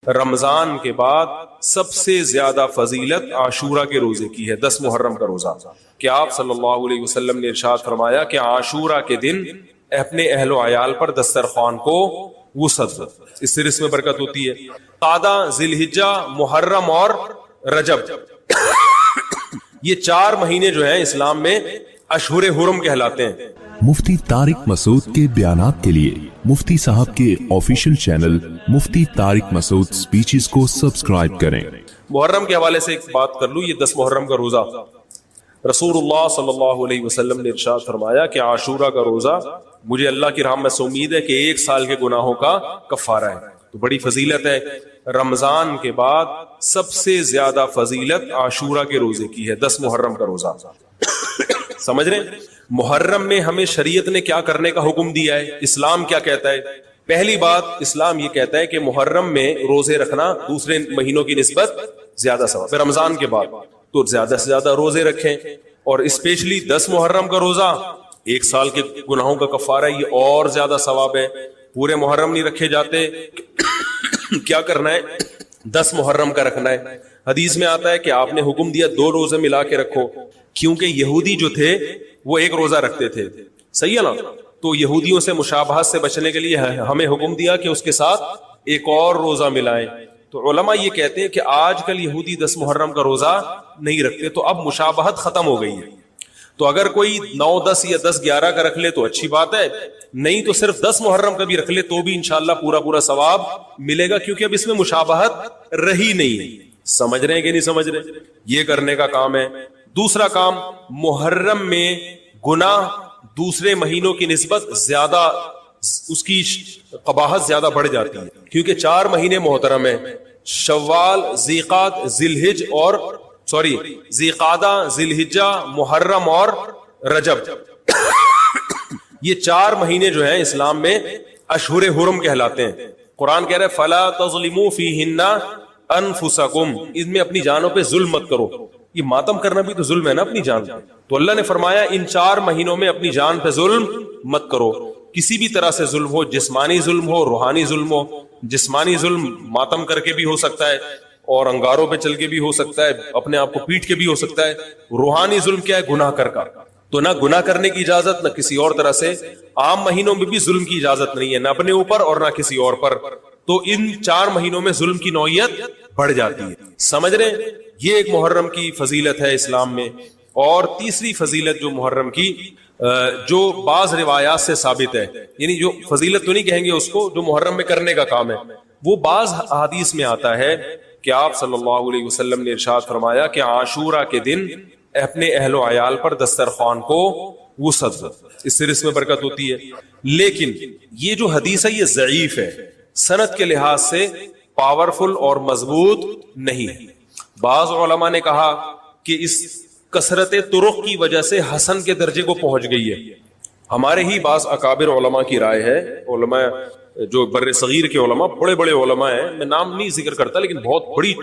رمضان کے بعد سب سے زیادہ فضیلت عاشورہ کے روزے کی ہے، 10 محرم کا روزہ، کہ آپ صلی اللہ علیہ وسلم نے ارشاد فرمایا کہ عاشورہ کے دن اپنے اہل و عیال پر دسترخوان کو وسعت دو، اس سے رزق میں برکت ہوتی ہے۔ قعدہ، ذی الحجہ، محرم اور رجب، یہ 4 مہینے جو ہیں اسلام میں اشہر حرم کہلاتے ہیں۔ مفتی طارق مسعود کے بیانات کے لیے مفتی صاحب کے آفیشیل چینل مفتی طارق مسعود سپیچز کو سبسکرائب کریں۔ محرم کے حوالے سے ایک بات کر لوں، یہ 10 محرم کا روزہ، رسول اللہ صلی اللہ علیہ وسلم نے ارشاد فرمایا کہ عاشورہ کا روزہ مجھے اللہ کی رحمت سے امید ہے کہ 1 سال کے گناہوں کا کفارہ ہے، تو بڑی فضیلت ہے۔ رمضان کے بعد سب سے زیادہ فضیلت عاشورہ کے روزے کی ہے، 10 محرم کا روزہ۔ سمجھ رہے ہیں محرم میں ہمیں شریعت نے کیا کرنے کا حکم دیا ہے، اسلام کیا کہتا ہے؟ پہلی بات، اسلام یہ کہتا ہے کہ محرم میں روزے رکھنا دوسرے مہینوں کی نسبت زیادہ ثواب ہے۔ رمضان کے بعد تو زیادہ سے زیادہ روزے رکھیں، اور اسپیشلی 10 محرم کا روزہ 1 سال کے گناہوں کا کفارہ ہے، یہ اور زیادہ ثواب ہے۔ پورے محرم نہیں رکھے جاتے، کیا کرنا ہے؟ 10 محرم کا رکھنا ہے۔ حدیث میں آتا ہے کہ آپ نے حکم دیا 2 روزے ملا کے رکھو، کیونکہ یہودی جو تھے وہ 1 روزہ رکھتے تھے، صحیح ہے نا؟ تو یہودیوں سے مشابہت سے بچنے کے لیے ہمیں حکم دیا کہ اس کے ساتھ 1 اور روزہ ملائیں۔ تو علماء یہ کہتے ہیں کہ آج کل یہودی 10 محرم کا روزہ نہیں رکھتے، تو اب مشابہت ختم ہو گئی ہے۔ تو اگر کوئی 9، 10 یا 10، 11 کا رکھ لے تو اچھی بات ہے، نہیں تو صرف 10 محرم کا بھی رکھ لے تو بھی انشاءاللہ پورا ثواب ملے گا، کیونکہ اب اس میں مشابہت رہی نہیں ہے۔ سمجھ رہے ہیں کہ نہیں سمجھ رہے؟ یہ کرنے کا کام ہے۔ دوسرا کام، محرم میں گناہ دوسرے مہینوں کی نسبت زیادہ، اس کی قباحت زیادہ بڑھ جاتی ہے، کیونکہ 4 مہینے محترم ہیں، شوال، ذی قعدہ، ذی الحجہ، محرم اور رجب، یہ 4 مہینے جو ہیں اسلام میں اشہر حرم کہلاتے ہیں۔ قرآن کہہ رہا ہے فَلَا تَظْلِمُوا فِيهِنَّ أَنفُسَكُمْ، اس میں اپنی جانوں پہ ظلم مت کرو۔ یہ ماتم کرنا بھی تو ظلم ہے نا اپنی جان پہ، تو اللہ نے فرمایا ان 4 مہینوں میں اپنی جان پہ ظلم مت کرو، کسی بھی طرح سے ظلم ہو، جسمانی ظلم ہو، روحانی ظلم ہو۔ جسمانی ظلم ماتم کر کے بھی ہو سکتا ہے، اور انگاروں پہ چل کے بھی ہو سکتا ہے، اپنے آپ کو پیٹ کے بھی ہو سکتا ہے۔ روحانی ظلم کیا ہے؟ گناہ کر کا، تو نہ گناہ کرنے کی اجازت، نہ کسی اور طرح سے۔ عام مہینوں میں بھی ظلم کی اجازت نہیں ہے، نہ اپنے اوپر اور نہ کسی اور پر، تو ان 4 مہینوں میں ظلم کی نوعیت بڑھ جاتی ہے۔ سمجھ رہے ہیں؟ یہ ایک محرم کی فضیلت ہے اسلام میں۔ اور تیسری فضیلت جو محرم کی، جو بعض روایات سے ثابت ہے، یعنی جو فضیلت تو نہیں کہیں گے اس کو، جو محرم میں کرنے کا کام ہے، وہ بعض احادیث میں آتا ہے کہ آپ صلی اللہ علیہ وسلم نے ارشاد فرمایا کہ عاشورہ کے دن اپنے اہل و عیال پر دسترخوان کو وسعت دو، اس سے رزق میں برکت ہوتی ہے۔ لیکن یہ جو حدیث ہے یہ ضعیف ہے، سند کے لحاظ سے پاورفل اور مضبوط نہیں ہے۔ بعض علماء نے کہا کہ اس کثرت طرق کی وجہ سے حسن کے درجے کو پہنچ گئی ہے۔ ہمارے ہی بعض اکابر علماء کی رائے ہے، علماء جو بر صغیر کے علماء، بڑے بڑے علماء ہیں، میں نام نہیں ذکر کرتا لیکن بہت بڑی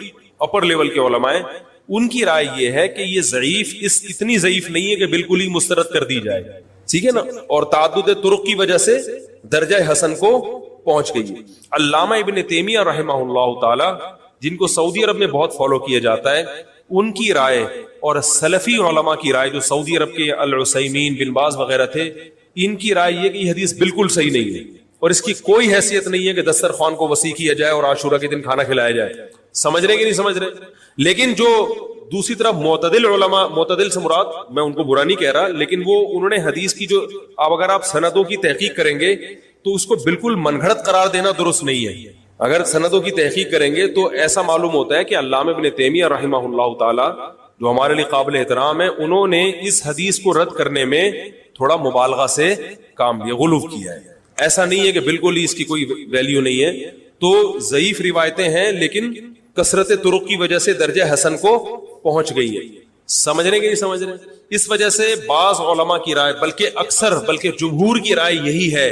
اپر لیول کے علماء ہیں، ان کی رائے یہ ہے کہ یہ ضعیف، اتنی ضعیف نہیں ہے کہ بالکل ہی مسترد کر دی جائے، ٹھیک ہے نا، اور تعدد طرق کی وجہ سے درجہ حسن کو پہنچ گئی ہے۔ علامہ ابن تیمیہ رحمہ اللہ تعالی، جن کو سعودی عرب میں بہت فالو کیا جاتا ہے، ان کی رائے اور سلفی علماء کی رائے، جو سعودی عرب کے العثیمین، بن باز وغیرہ تھے، ان کی رائے یہ کہ یہ حدیث بالکل صحیح نہیں ہے، اور اس کی کوئی حیثیت نہیں ہے کہ دسترخوان کو وسیع کیا جائے اور عاشورہ کے دن کھانا کھلایا جائے۔ سمجھ رہے کہ نہیں سمجھ رہے؟ لیکن جو دوسری طرف معتدل علماء، معتدل سے مراد میں ان کو برا نہیں کہہ رہا، لیکن وہ انہوں نے حدیث کی جو، اب اگر آپ سندوں کی تحقیق کریں گے تو اس کو بالکل من گھڑت قرار دینا درست نہیں ہے۔ اگر سندوں کی تحقیق کریں گے تو ایسا معلوم ہوتا ہے کہ علامہ ابن تیمیہ رحمہ اللہ تعالی، جو ہمارے لیے قابل احترام ہے، انہوں نے اس حدیث کو رد کرنے میں تھوڑا مبالغہ سے کام لیا، غلو کیا ہے۔ ایسا نہیں ہے کہ بالکل ہی اس کی کوئی ویلیو نہیں ہے، تو ضعیف روایتیں ہیں لیکن کثرت طرق کی وجہ سے درجہ حسن کو پہنچ گئی ہے۔ سمجھ رہے کہ نہیں سمجھ رہے؟ اس وجہ سے بعض علماء کی رائے، بلکہ جمہور کی رائے یہی ہے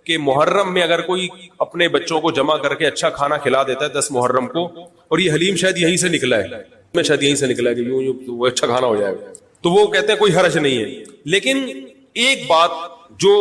کہ محرم میں اگر کوئی اپنے بچوں کو جمع کر کے اچھا کھانا کھلا دیتا ہے 10 محرم کو، اور یہ حلیم شاید یہیں سے نکلا ہے، میں شاید یہیں سے نکلا ہے کہ وہ اچھا کھانا ہو جائے گا، تو وہ کہتے ہیں کوئی حرج نہیں ہے۔ لیکن ایک بات جو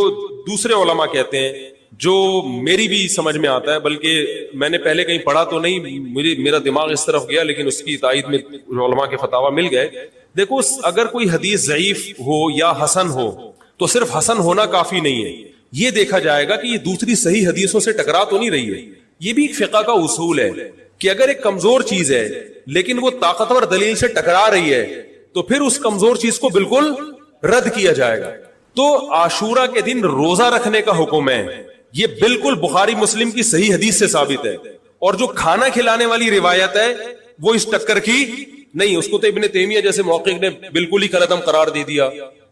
دوسرے علماء کہتے ہیں، جو میری بھی سمجھ میں آتا ہے، بلکہ میں نے پہلے کہیں پڑھا تو نہیں، میرا دماغ اس طرف گیا، لیکن اس کی تائید میں علماء کے فتاوی مل گئے. دیکھو اگر کوئی حدیث ضعیف ہو یا حسن ہو تو صرف حسن ہونا کافی نہیں ہے، یہ دیکھا جائے گا کہ یہ دوسری صحیح حدیثوں سے ٹکرا تو نہیں رہی ہے. یہ بھی ایک فقہ کا اصول ہے کہ اگر ایک کمزور چیز ہے لیکن وہ طاقتور دلیل سے ٹکرا رہی ہے تو پھر اس کمزور چیز کو بالکل رد کیا جائے گا. تو عاشورہ کے دن روزہ رکھنے کا حکم ہے، یہ بالکل بخاری مسلم کی صحیح حدیث سے ثابت ہے. اور جو کھانا کھلانے والی روایت ہے وہ اس ٹکر کی نہیں، اس کو تو ابن تیمیہ جیسے محقق نے بالکل ہی کالعدم قرار دے دیا،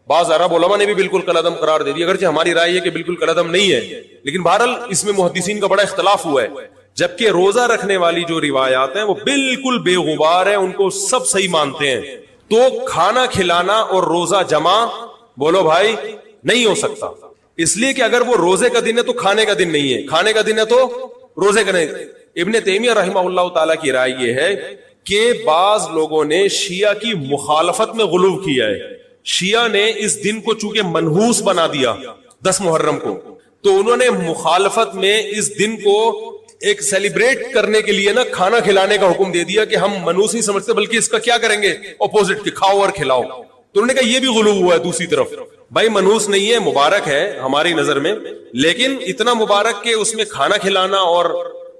بعض عرب علماء نے بھی بالکل کالعدم قرار دے دیا، اگرچہ ہماری رائے ہے کہ بالکل کالعدم نہیں ہے، لیکن بہرحال اس میں محدثین کا بڑا اختلاف ہوا ہے. جبکہ روزہ رکھنے والی جو روایات ہیں وہ بالکل بے غبار ہیں، ان کو سب صحیح مانتے ہیں. تو کھانا کھلانا اور روزہ جمع بولو بھائی نہیں ہو سکتا، اس لیے کہ اگر وہ روزے کا دن ہے تو کھانے کا دن نہیں ہے، کھانے کا دن ہے تو روزے کا نہیں. ابن تیمیہ رحمہ اللہ تعالیٰ کی رائے یہ ہے کہ بعض لوگوں نے شیعہ کی مخالفت میں غلو کیا ہے. شیعہ نے اس دن کو چونکہ منحوس بنا دیا 10 محرم کو، تو انہوں نے مخالفت میں اس دن کو ایک سیلیبریٹ کرنے کے لیے نا کھانا کھلانے کا حکم دے دیا کہ ہم منحوس نہیں سمجھتے بلکہ اس کا کیا کریں گے اپوزٹ، کہ کھاؤ اور کھلاؤ. تو انہوں نے کہا یہ بھی غلو ہوا ہے. دوسری طرف بھائی منحوس نہیں ہے، مبارک ہے ہماری نظر میں، لیکن اتنا مبارک کہ اس میں کھانا کھلانا اور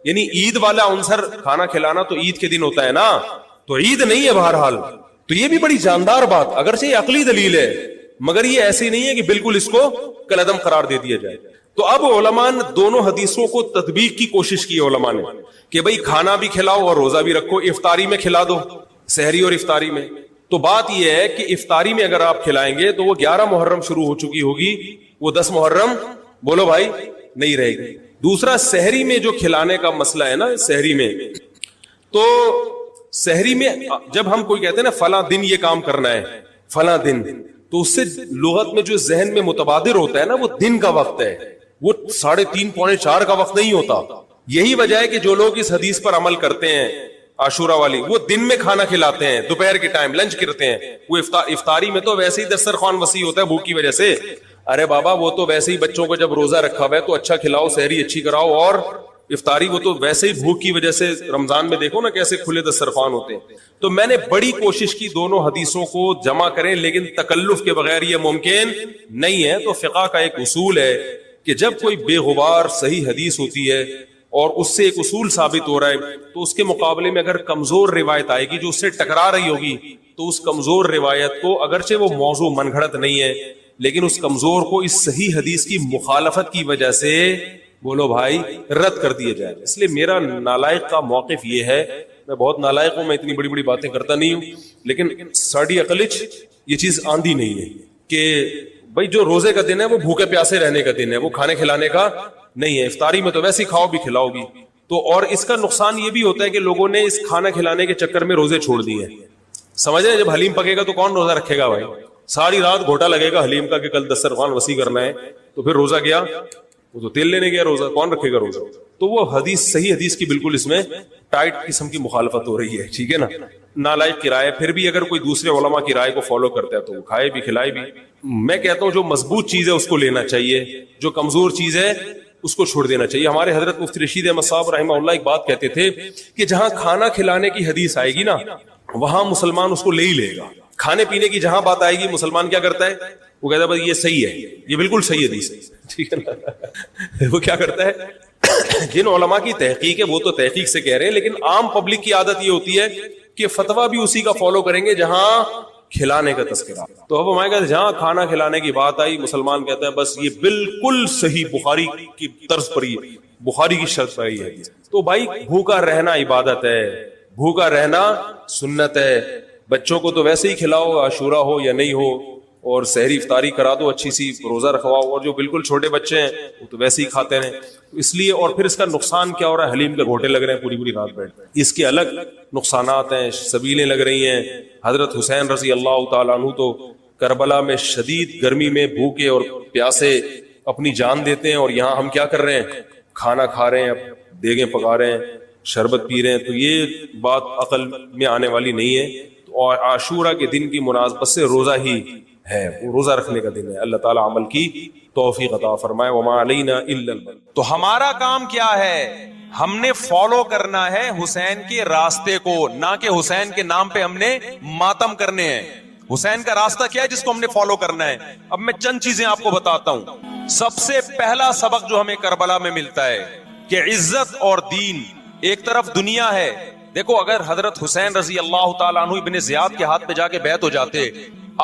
یعنی عید والا عنصر کھانا کھلانا تو عید کے دن ہوتا ہے نا، تو عید نہیں ہے بہرحال. تو یہ بھی بڑی جاندار بات، اگرچہ یہ عقلی دلیل ہے مگر یہ ایسی نہیں ہے کہ بالکل اس کو کالعدم قرار دے دیا جائے. تو اب علماء نے دونوں حدیثوں کو تطبیق کی کوشش کی علماء نے کہ بھئی کھانا بھی کھلاؤ اور روزہ بھی رکھو، افطاری میں کھلا دو، سحری اور افطاری میں. تو بات یہ ہے کہ افطاری میں اگر آپ کھلائیں گے تو وہ 11 محرم شروع ہو چکی ہوگی، وہ 10 محرم بولو بھائی نہیں رہے گی. دوسرا سحری میں جو کھلانے کا مسئلہ ہے نا، سحری میں تو سحری میں جب ہم کوئی کہتے ہیں نا فلاں دن یہ کام کرنا ہے فلاں دن، تو اس سے لغت میں جو ذہن میں متبادر ہوتا ہے نا وہ دن کا وقت ہے، وہ 3:30 پونے 4 کا وقت نہیں ہوتا. یہی وجہ ہے کہ جو لوگ اس حدیث پر عمل کرتے ہیں عاشورہ والی، وہ دن میں کھانا کھلاتے ہیں، دوپہر کے ٹائم لنچ کرتے ہیں. وہ افطاری میں تو ویسے ہی دسترخوان وسیع ہوتا ہے بھوک کی وجہ سے. ارے بابا وہ تو ویسے ہی بچوں کو جب روزہ رکھا ہوا ہے تو اچھا کھلاؤ، سحری اچھی کراؤ، اور افطاری وہ تو ویسے ہی بھوک کی وجہ سے رمضان میں دیکھو نا کیسے کھلے دسترخوان ہوتے ہیں. تو میں نے بڑی کوشش کی دونوں حدیثوں کو جمع کریں، لیکن تکلف کے بغیر یہ ممکن نہیں ہے. تو فقہ کا ایک اصول ہے کہ جب کوئی بے غبار صحیح حدیث ہوتی ہے اور اس سے ایک اصول ثابت ہو رہا ہے تو اس کے مقابلے میں اگر کمزور روایت آئے گی جو اس سے ٹکرا رہی ہوگی تو اس کمزور روایت کو، اگرچہ وہ موضوع من گھڑت نہیں ہے لیکن اس کمزور کو اس صحیح حدیث کی مخالفت کی وجہ سے بولو بھائی رد کر دیا جائے. اس لیے میرا نالائق کا موقف یہ ہے، میں بہت نالائق ہوں، میں اتنی بڑی بڑی باتیں کرتا نہیں ہوں، لیکن ساڑی عقلچ یہ چیز آندھی نہیں ہے کہ بھائی جو روزے کا دن ہے وہ بھوکے پیاسے رہنے کا دن ہے، وہ کھانے کھلانے کا نہیں ہے. افطاری میں تو ویسے ہی کھاؤ بھی کھلاؤ بھی. تو اور اس کا نقصان یہ بھی ہوتا ہے کہ لوگوں نے اس کھانا کھلانے کے چکر میں روزے چھوڑ دیے ہیں. سمجھ رہے ہیں، جب حلیم پکے گا تو کون روزہ رکھے گا بھائی؟ ساری رات گھوٹا لگے گا حلیم کا کہ کل دسترخوان وسیع کرنا ہے، تو پھر روزہ گیا، وہ تو تیل لینے گیا، روزہ کون رکھے گا روزہ؟ تو وہ حدیث صحیح حدیث کی بالکل اس میں ٹائٹ قسم کی مخالفت ہو رہی ہے. ٹھیک ہے نا، نالائق کی رائے. پھر بھی اگر کوئی دوسرے علماء کی رائے کو فالو کرتا ہے تو وہ کھائے بھی کھلائے بھی. میں کہتا ہوں جو مضبوط چیز ہے اس کو لینا چاہیے، جو کمزور چیز ہے اس کو چھوڑ دینا چاہیے. ہمارے حضرت مفتی رشید احمد صاحب رحمہ اللہ ایک بات کہتے تھے کہ جہاں کھانا کھلانے کی حدیث آئے گی نا وہاں مسلمان اس کو لے ہی لے گا. کھانے پینے کی جہاں بات آئے گی مسلمان کیا کرتا ہے؟ وہ کہتا ہے بس یہ صحیح ہے، یہ بالکل صحیح حدیث ہے. ٹھیک ہے نا، وہ کیا کرتا ہے؟ جن علماء کی تحقیق ہے وہ تو تحقیق سے کہہ رہے ہیں، لیکن عام پبلک کی عادت یہ ہوتی ہے کہ فتویٰ بھی اسی کا فالو کریں گے جہاں کھلانے کا تذکرہ. تو اب ہمارے کہتے ہیں جہاں کھانا کھلانے کی بات آئی مسلمان کہتے ہیں بس یہ بالکل صحیح بخاری کی طرز پر ہی، بخاری کی شرط پر ہی ہے. تو بھائی بھوکا رہنا عبادت ہے، بھوکا رہنا سنت ہے. بچوں کو تو ویسے ہی کھلاؤ عاشورہ ہو یا نہیں ہو، اور سحری افطاری کرا دو اچھی سی، روزہ رکھواؤ. اور جو بالکل چھوٹے بچے ہیں وہ تو ویسے ہی کھاتے ہیں. اس لیے اور پھر اس کا نقصان کیا ہو رہا ہے؟ حلیم کے گھوٹے لگ رہے ہیں پوری پوری رات بیٹھ. اس کے الگ نقصانات ہیں، سبیلیں لگ رہی ہیں. حضرت حسین رضی اللہ تعالیٰ عنہ تو کربلا میں شدید گرمی میں بھوکے اور پیاسے اپنی جان دیتے ہیں، اور یہاں ہم کیا کر رہے ہیں؟ کھانا کھا رہے ہیں، دیگیں پکا رہے ہیں، شربت پی رہے ہیں. تو یہ بات عقل میں آنے والی نہیں ہے. اور عاشورہ کے دن کی مناسبت سے روزہ ہی ہے، وہ روزہ رکھنے کا دن ہے. اللہ تعالیٰ عمل کی توفیق عطا فرمائے. وما علینا الا البلاغ. تو ہمارا کام کیا ہے؟ ہم نے فالو کرنا ہے حسین کے راستے کو، نہ کہ حسین کے نام پہ ہم نے ماتم کرنے ہیں. حسین کا راستہ کیا ہے جس کو ہم نے فالو کرنا ہے؟ اب میں چند چیزیں آپ کو بتاتا ہوں. سب سے پہلا سبق جو ہمیں کربلا میں ملتا ہے کہ عزت اور دین، ایک طرف دنیا ہے. دیکھو اگر حضرت حسین رضی اللہ تعالیٰ عنہ ابن زیاد کے ہاتھ پہ جا کے بیعت ہو جاتے،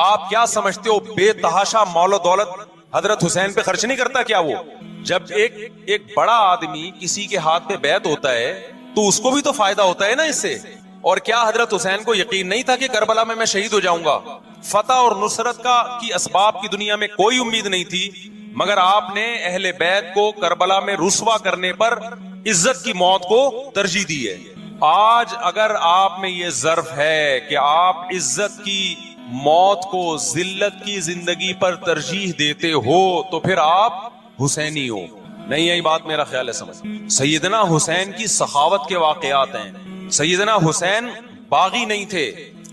آپ کیا سمجھتے ہو بے تحاشا مال و دولت حضرت حسین پہ خرچ نہیں کرتا کیا؟ وہ جب ایک بڑا آدمی کسی کے ہاتھ پہ بیعت ہوتا ہے تو اس کو بھی تو فائدہ ہوتا ہے نا اس سے. اور کیا حضرت حسین کو یقین نہیں تھا کہ کربلا میں شہید ہو جاؤں گا؟ فتح اور نصرت کی اسباب کی دنیا میں کوئی امید نہیں تھی، مگر آپ نے اہل بیت کو کربلا میں رسوا کرنے پر عزت کی موت کو ترجیح دی ہے. آج اگر آپ میں یہ ظرف ہے کہ آپ عزت کی موت کو ذلت کی زندگی پر ترجیح دیتے ہو تو پھر آپ حسینی ہو. نہیں یہی بات میرا خیال ہے سمجھ. سیدنا حسین کی سخاوت کے واقعات ہیں. سیدنا حسین باغی نہیں تھے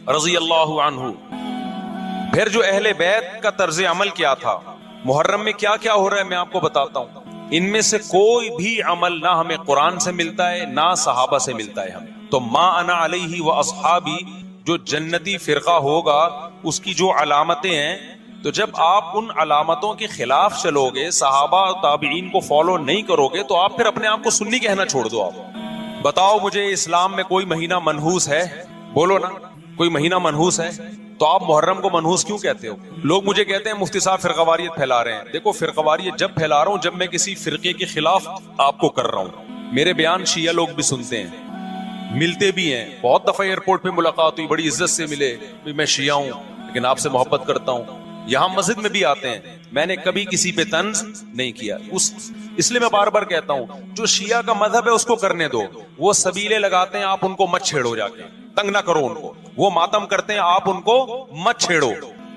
رضی اللہ عنہ. پھر جو اہل بیت کا طرز عمل کیا تھا، محرم میں کیا کیا ہو رہا ہے میں آپ کو بتاتا ہوں. ان میں سے کوئی بھی عمل نہ ہمیں قرآن سے ملتا ہے نہ صحابہ سے ملتا ہے ہمیں. تو ما انا علیہ و اصحابی جو جنتی فرقہ ہوگا اس کی جو علامتیں ہیں، تو جب آپ ان علامتوں کے خلاف چلو گے، صحابہ اور تابعین کو فالو نہیں کرو گے، تو آپ پھر اپنے آپ کو سنی کہنا چھوڑ دو. آپ بتاؤ مجھے اسلام میں کوئی مہینہ منحوس ہے؟ بولو نا، کوئی مہینہ منحوس ہے؟ تو آپ محرم کو منحوس کیوں کہتے ہو؟ لوگ مجھے کہتے ہیں مفتی صاحب فرقہ واریت پھیلا رہے ہیں. دیکھو فرقہ واریت جب پھیلا رہا ہوں جب میں کسی فرقے کے خلاف آپ کو کر رہا ہوں. میرے بیان شیعہ لوگ بھی سنتے ہیں، ملتے بھی ہیں. بہت دفعہ ایئرپورٹ پہ ملاقات ہوئی، بڑی عزت سے ملے، میں شیعہ ہوں لیکن آپ سے محبت کرتا ہوں. یہاں مسجد میں بھی آتے ہیں، میں نے کبھی کسی پہ طنز نہیں کیا. اس لیے میں بار بار کہتا ہوں جو شیعہ کا مذہب ہے اس کو کرنے دو. وہ سبیلے لگاتے ہیں، آپ ان کو مت چھیڑو، جا کے تنگ نہ کرو ان کو. وہ ماتم کرتے ہیں، آپ ان کو مت چھیڑو.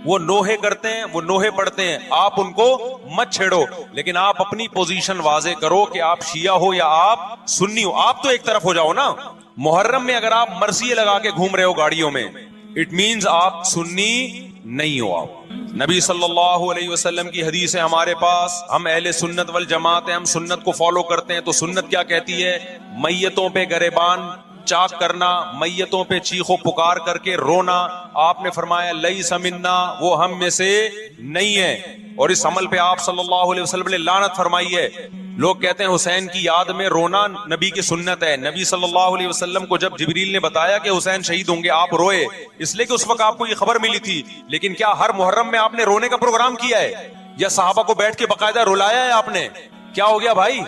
وہ نوحے کرتے ہیں، وہ نوحے پڑھتے ہیں، آپ ان کو مت چھیڑو. لیکن آپ اپنی پوزیشن واضح کرو کہ آپ شیعہ ہو یا آپ سنی ہو. آپ تو ایک طرف ہو جاؤ نا. محرم میں اگر آپ مرثیے لگا کے گھوم رہے ہو گاڑیوں میں، اٹ مینز آپ سنی نہیں ہو. آپ نبی صلی اللہ علیہ وسلم کی حدیث ہے ہمارے پاس، ہم اہل سنت والجماعت ہیں، ہم سنت کو فالو کرتے ہیں. تو سنت کیا کہتی ہے؟ میتوں پہ گریبان چاک کرنا، میتوں پہ چیخ و پکار کر کے رونا. آپ نے فرمایا لیس منا، وہ ہم میں سے نہیں ہے. اور اس عمل پہ آپ صلی اللہ علیہ وسلم نے لعنت فرمائی ہے. لوگ کہتے ہیں حسین کی یاد میں رونا نبی کی سنت ہے. نبی صلی اللہ علیہ وسلم کو جب جبریل نے بتایا کہ حسین شہید ہوں گے، آپ روئے، اس لیے کہ اس وقت آپ کو یہ خبر ملی تھی. لیکن کیا ہر محرم میں آپ نے رونے کا پروگرام کیا ہے یا صحابہ کو بیٹھ کے باقاعدہ رلایا ہے آپ نے؟ کیا ہو گیا بھائی؟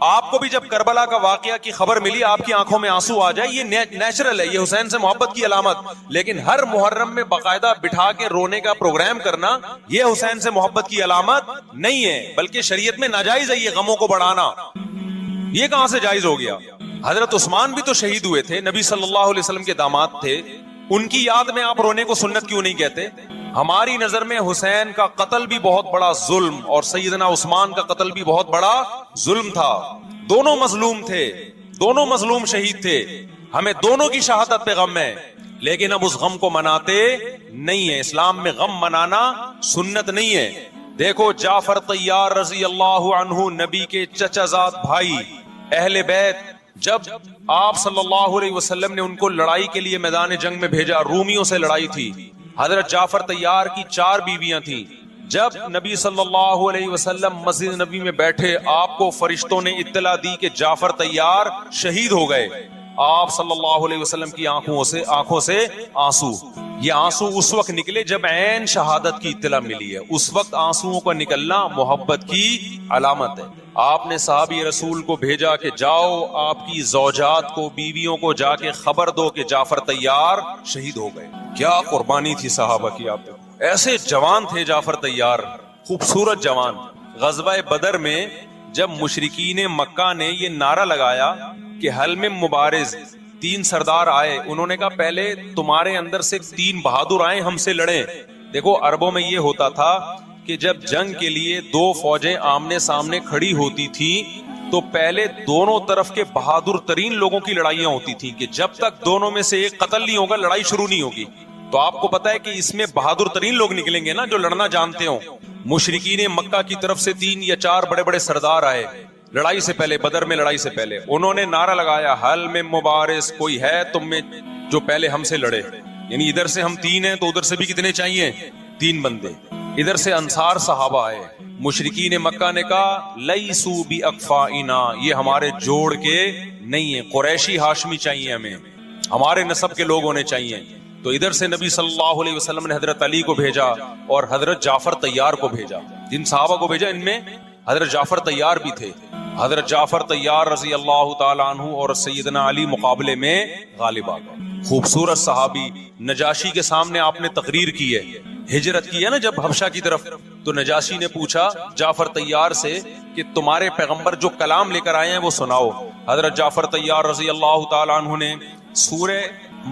آپ کو بھی جب کربلا کا واقعہ کی خبر ملی آپ کی آنکھوں میں آنسو آ جائے، یہ نیچرل ہے، یہ حسین سے محبت کی علامت. لیکن ہر محرم میں باقاعدہ بٹھا کے رونے کا پروگرام کرنا یہ حسین سے محبت کی علامت نہیں ہے، بلکہ شریعت میں ناجائز ہے یہ غموں کو بڑھانا. یہ کہاں سے جائز ہو گیا؟ حضرت عثمان بھی تو شہید ہوئے تھے، نبی صلی اللہ علیہ وسلم کے داماد تھے. ان کی یاد میں آپ رونے کو سنت کیوں نہیں کہتے؟ ہماری نظر میں حسین کا قتل بھی بہت بڑا ظلم اور سیدنا عثمان کا قتل بھی بہت بڑا ظلم تھا. دونوں مظلوم تھے، دونوں مظلوم شہید تھے. ہمیں دونوں کی شہادت پہ غم ہے، لیکن اب اس غم کو مناتے نہیں ہیں. اسلام میں غم منانا سنت نہیں ہے. دیکھو جعفر طیار رضی اللہ عنہ، نبی کے چچا زاد بھائی، اہل بیت، جب آپ صلی اللہ علیہ وسلم نے ان کو لڑائی کے لیے میدان جنگ میں بھیجا، رومیوں سے لڑائی تھی. حضرت جعفر طیار کی 4 بیویاں تھیں. جب نبی صلی اللہ علیہ وسلم مسجد نبی میں بیٹھے، آپ کو فرشتوں نے اطلاع دی کہ جعفر طیار شہید ہو گئے. آپ صلی اللہ علیہ وسلم کی آنکھوں سے آنسو. یہ آنسو اس وقت نکلے جب عین شہادت کی اطلاع ملی ہے. اس وقت آنسوؤں کا نکلنا محبت کی علامت ہے. آپ نے صحابی رسول کو بھیجا کہ جاؤ آپ کی زوجات کو، بیویوں کو جا کے خبر دو کہ جعفر طیار شہید ہو گئے. کیا قربانی تھی صحابہ کی. آپ ایسے جوان تھے جعفر طیار، خوبصورت جوان. غزوہ بدر میں جب مشرکین مکہ نے یہ نعرہ لگایا کہ حل میں مبارز، 3 سردار آئے، انہوں نے کہا پہلے تمہارے اندر سے 3 بہادر آئے، ہم سے لڑیں. دیکھو عربوں میں یہ ہوتا تھا کہ جب جنگ کے لیے 2 فوجیں آمنے سامنے کھڑی ہوتی تھی تو پہلے دونوں طرف کے بہادر ترین لوگوں کی لڑائیاں ہوتی تھیں کہ جب تک دونوں میں سے ایک قتل نہیں ہوگا لڑائی شروع نہیں ہوگی. تو آپ کو پتا ہے کہ اس میں بہادر ترین لوگ نکلیں گے نا جو لڑنا جانتے ہوں. مشرکین مکہ کی طرف سے 3 یا 4 بڑے بڑے سردار آئے لڑائی سے پہلے, بدر میں لڑائی سے پہلے. انہوں نے نعرہ لگایا حل میں مبارز کوئی ہے تم میں جو پہلے ہم سے لڑے. یعنی ادھر سے ہم 3 ہیں تو ادھر سے بھی کتنے چاہیے؟ 3 بندے. ادھر سے انصار صحابہ آئے. مشرکین مکہ نے کہا لیسو بی اکفائنا, یہ ہمارے جوڑ کے نہیں ہیں, قریشی ہاشمی چاہیے, ہمیں ہمارے نسب کے لوگ ہونے چاہیے. تو ادھر سے نبی صلی اللہ علیہ وسلم نے حضرت علی کو بھیجا اور حضرت جعفر طیار کو بھیجا. جن صحابہ کو بھیجا ان میں حضرت جعفر طیار بھی تھے. حضرت جعفر طیار رضی اللہ تعالی عنہ اور سیدنا علی مقابلے میں غالب آ گئے. خوبصورت صحابی. نجاشی کے سامنے آپ نے تقریر کی ہے, ہجرت کی ہے نا جب حبشہ کی طرف, تو نجاشی نے پوچھا جعفر طیار سے کہ تمہارے پیغمبر جو کلام لے کر آئے ہیں وہ سناؤ. حضرت جعفر طیار رضی اللہ تعالی عنہ نے سورہ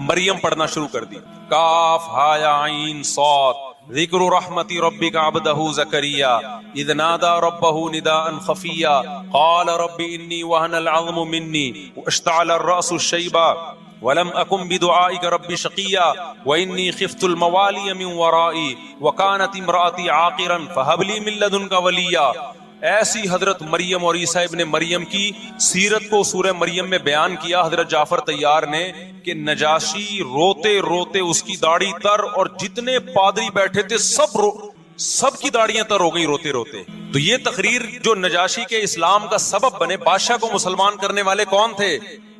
مریم پڑھنا شروع کر دی. کاف ہا یا عین صاد ذکر رحمت ربک عبدہ زکریا اذ نادى ربہ نداء خفیا قال رب انی وہن العظم منی واشتعل الرأس شیبا ولم اکن بدعائک رب شقیا وانی خفت الموالی من ورائی وکانت امرأتی عاقرا فہب لی من لدنک ولیا. ایسی حضرت مریم اور عیسیٰ ابن مریم کی سیرت کو سورہ مریم میں بیان کیا حضرت جعفر طیار نے کہ نجاشی روتے روتے اس کی داڑھی تر, اور جتنے پادری بیٹھے تھے سب کی داڑیاں تر ہو گئی روتے روتے. تو یہ تقریر جو نجاشی کے اسلام کا سبب بنے, بادشاہ کو مسلمان کرنے والے کون تھے؟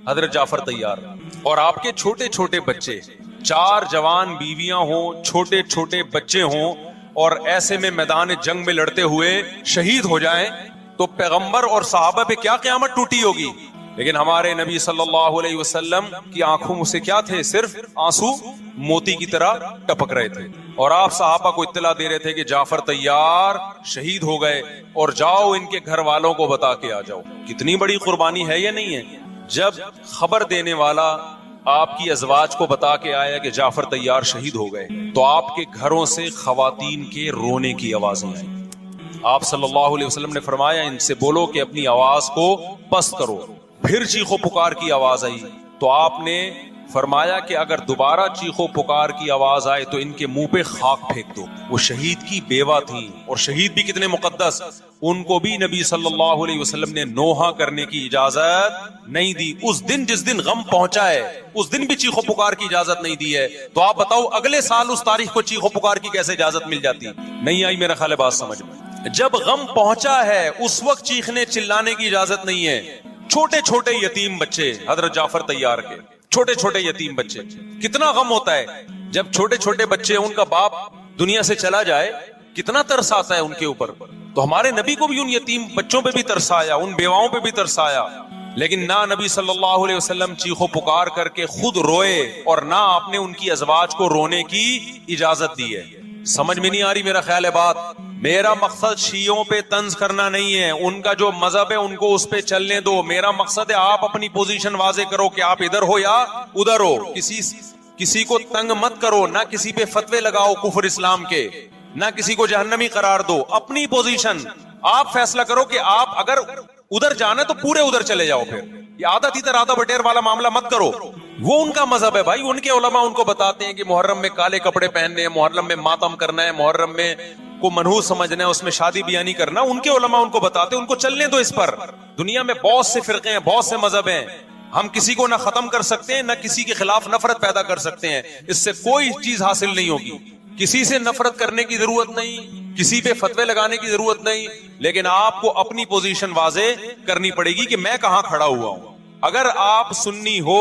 حضرت جعفر طیار. اور آپ کے چھوٹے چھوٹے بچے, 4 جوان بیویاں ہوں, چھوٹے چھوٹے بچے ہوں, اور ایسے میں میدان جنگ میں لڑتے ہوئے شہید ہو جائیں تو پیغمبر اور صحابہ پہ کیا قیامت ٹوٹی ہوگی. لیکن ہمارے نبی صلی اللہ علیہ وسلم کی آنکھوں سے کیا تھے؟ صرف آنسو موتی کی طرح ٹپک رہے تھے. اور آپ صحابہ کو اطلاع دے رہے تھے کہ جعفر طیار شہید ہو گئے اور جاؤ ان کے گھر والوں کو بتا کے آ جاؤ. کتنی بڑی قربانی ہے یا نہیں ہے؟ جب خبر دینے والا آپ کی ازواج کو بتا کے آیا کہ جعفر طیار شہید ہو گئے تو آپ کے گھروں سے خواتین کے رونے کی آوازیں آئیں. آپ صلی اللہ علیہ وسلم نے فرمایا ان سے بولو کہ اپنی آواز کو پست کرو. پھر چیخو پکار کی آواز آئی تو آپ نے فرمایا کہ اگر دوبارہ چیخو پکار کی آواز آئے تو ان کے منہ پہ خاک پھینک دو. وہ شہید کی بیوہ تھیں, اور شہید بھی کتنے مقدس, ان کو بھی نبی صلی اللہ علیہ وسلم نے نوحہ کرنے کی اجازت نہیں دی. اس دن جس دن غم پہنچا ہے اس دن بھی چیخو پکار کی اجازت نہیں دی ہے. تو آپ بتاؤ اگلے سال اس تاریخ کو چیخو پکار کی کیسے اجازت مل جاتی؟ نہیں آئی میرا خیال ہے بات سمجھ میں. جب غم پہنچا ہے اس وقت چیخنے چلانے کی اجازت نہیں ہے. چھوٹے چھوٹے یتیم بچے حضرت جعفر طیار کے, چھوٹے چھوٹے یتیم بچے, کتنا غم ہوتا ہے جب چھوٹے چھوٹے بچے, ان کا باپ دنیا سے چلا جائے, کتنا ترس آتا ہے ان کے اوپر. تو ہمارے نبی کو بھی ان یتیم بچوں پہ بھی ترس آیا, ان بیواؤں پہ بھی ترس آیا. لیکن نہ نبی صلی اللہ علیہ وسلم چیخو پکار کر کے خود روئے اور نہ آپ نے ان کی ازواج کو رونے کی اجازت دی ہے. سمجھ میں نہیں آ رہی میرا خیال ہے بات. میرا مقصد شیعوں پہ طنز کرنا نہیں ہے, ان کا جو مذہب ہے ان کو اس پہ چلنے دو. میرا مقصد ہے آپ اپنی پوزیشن واضح کرو کہ آپ ادھر ہو یا ادھر ہو. کسی کو تنگ مت کرو, نہ کسی پہ فتوے لگاؤ کفر اسلام کے, نہ کسی کو جہنمی قرار دو. اپنی پوزیشن آپ فیصلہ کرو کہ آپ اگر ادھر جانا تو پورے ادھر چلے جاؤ. پھر یہ آدھا تیتر آدھا بٹیر والا معاملہ مت کرو. وہ ان کا مذہب ہے بھائی, ان کے علماء ان کو بتاتے ہیں کہ محرم میں کالے کپڑے پہننے ہیں, محرم میں ماتم کرنا ہے, محرم میں کو منحوس سمجھنا ہے, اس میں شادی بیاہ نہیں کرنا. ان کے علماء ان کو بتاتے ہیں, ان کو چلنے دو اس پر. دنیا میں بہت سے فرقے ہیں, بہت سے مذہب ہیں, ہم کسی کو نہ ختم کر سکتے ہیں نہ کسی کے خلاف نفرت پیدا کر سکتے ہیں. اس سے کوئی چیز حاصل نہیں ہوگی. کسی سے نفرت کرنے کی ضرورت نہیں, کسی پہ فتوے لگانے کی ضرورت نہیں, لیکن آپ کو اپنی پوزیشن واضح کرنی پڑے گی کہ میں کہاں کھڑا ہوا ہوں. اگر آپ سنی ہو